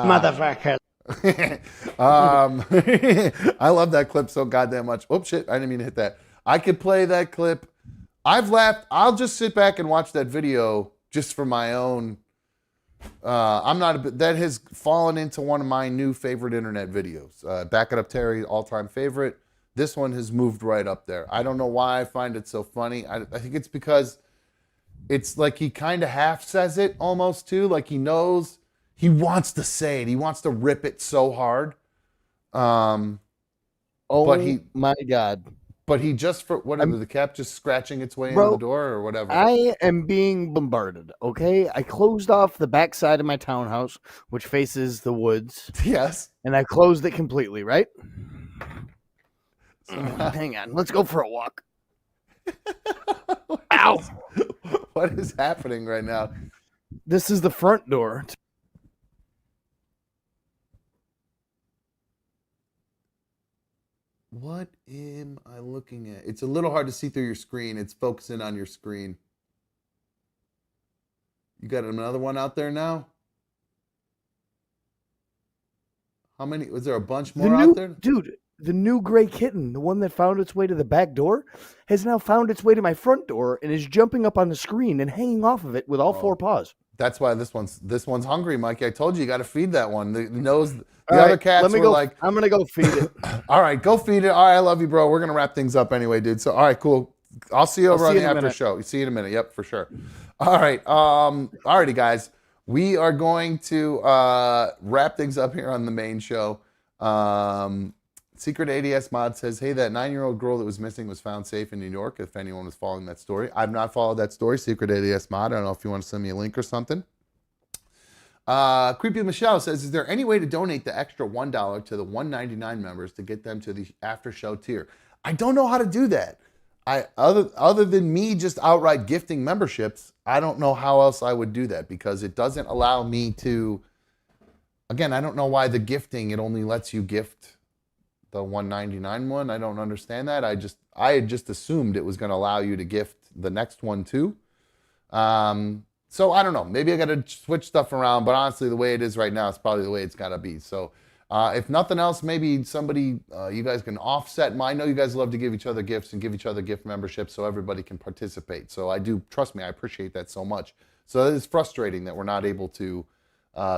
Motherfucker. I love that clip so goddamn much. Oh, shit, I didn't mean to hit that. I could play that clip. I've laughed. I'll just sit back and watch that video just for my own. That has fallen into one of my new favorite internet videos. Back It Up Terry, all-time favorite. This one has moved right up there. I don't know why I find it so funny. I think it's because it's like he kind of half says it almost too. Like he knows he wants to say it. He wants to rip it so hard. Oh my God. But he just, the cat just scratching its way Bro, into the door or whatever. I am being bombarded, okay? I closed off the back side of my townhouse, which faces the woods. Yes. And I closed it completely, right? Hang on. Let's go for a walk. Ow! What is happening right now? This is the front door. What am I looking at? It's a little hard to see through your screen. It's focusing on your screen. You got another one out there now? How many? Was there a bunch more out there? Dude, the new gray kitten, the one that found its way to the back door, has now found its way to my front door and is jumping up on the screen and hanging off of it with all four paws. That's why this one's hungry, Mikey. I told you got to feed that one. The other cats were like, I'm gonna go feed it. All right, go feed it. All right, I love you, bro. We're gonna wrap things up anyway, dude. So all right, cool. I'll see you over on the after show. See you in a minute. Yep, for sure. All right. Alrighty, guys. We are going to wrap things up here on the main show. Secret ADS Mod says, hey, that 9-year-old girl that was missing was found safe in New York, if anyone was following that story. I've not followed that story, Secret ADS Mod. I don't know if you want to send me a link or something. Creepy Michelle says, is there any way to donate the extra $1 to the $1.99 members to get them to the after show tier? I don't know how to do that. Other than me just outright gifting memberships, I don't know how else I would do that because it doesn't allow me to, again, I don't know why the gifting, it only lets you gift the $1.99 one. I don't understand that. I had just assumed it was going to allow you to gift the next one too. So I don't know. Maybe I got to switch stuff around, but honestly, the way it is right now, it's probably the way it's got to be. So if nothing else, maybe somebody, you guys can offset. I know you guys love to give each other gifts and give each other gift memberships so everybody can participate. So I do, trust me, I appreciate that so much. So it is frustrating that we're not able to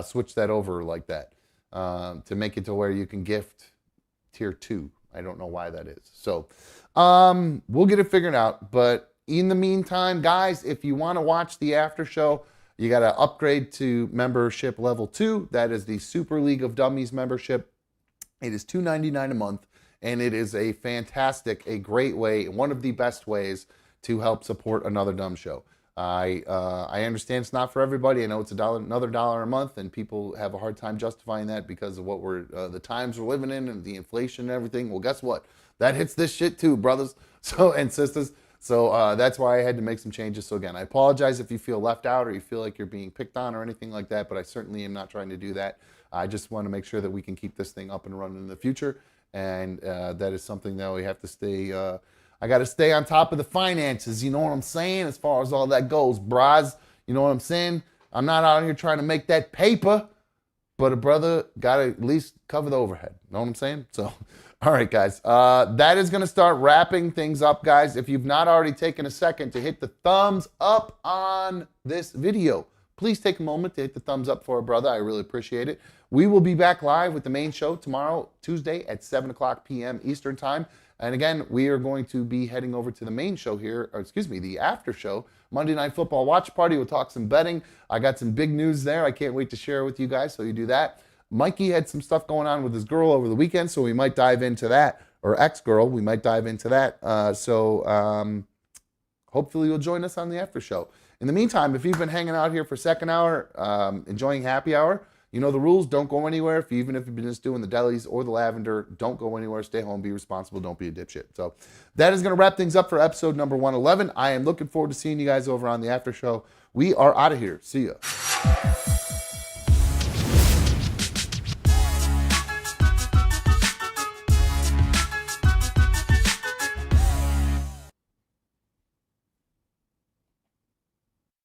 switch that over like that to make it to where you can gift tier 2. I don't know why that is. So we'll get it figured out. But in the meantime, guys, if you want to watch the after show, you got to upgrade to membership level 2. That is the Super League of Dummies membership. It is $2.99 a month, and it is a great way, one of the best ways to help support another dumb show. I understand it's not for everybody. I know it's another $1 a month, and people have a hard time justifying that because of what the times we're living in and the inflation and everything. Well, guess what? That hits this shit too, brothers and sisters. So that's why I had to make some changes. So again, I apologize if you feel left out or you feel like you're being picked on or anything like that, but I certainly am not trying to do that. I just want to make sure that we can keep this thing up and running in the future, and that is something that we have to stay. I got to stay on top of the finances. You know what I'm saying? As far as all that goes, bras. You know what I'm saying? I'm not out here trying to make that paper, but a brother got to at least cover the overhead. Know what I'm saying? So, all right, guys. That is going to start wrapping things up, guys. If you've not already taken a second to hit the thumbs up on this video, please take a moment to hit the thumbs up for a brother. I really appreciate it. We will be back live with the main show tomorrow, Tuesday at 7 o'clock p.m. Eastern Time. And again, we are going to be heading over to the main show here, or excuse me, the after show, Monday Night Football Watch Party. We'll talk some betting. I got some big news there. I can't wait to share with you guys, so you do that. Mikey had some stuff going on with his girl over the weekend, so we might dive into that, or ex-girl, we might dive into that. Hopefully you'll join us on the after show. In the meantime, if you've been hanging out here for second hour, enjoying happy hour, you know the rules. Don't go anywhere. Even if you've been just doing the delis or the lavender, don't go anywhere. Stay home. Be responsible. Don't be a dipshit. So that is going to wrap things up for episode number 111. I am looking forward to seeing you guys over on the after show. We are out of here. See ya.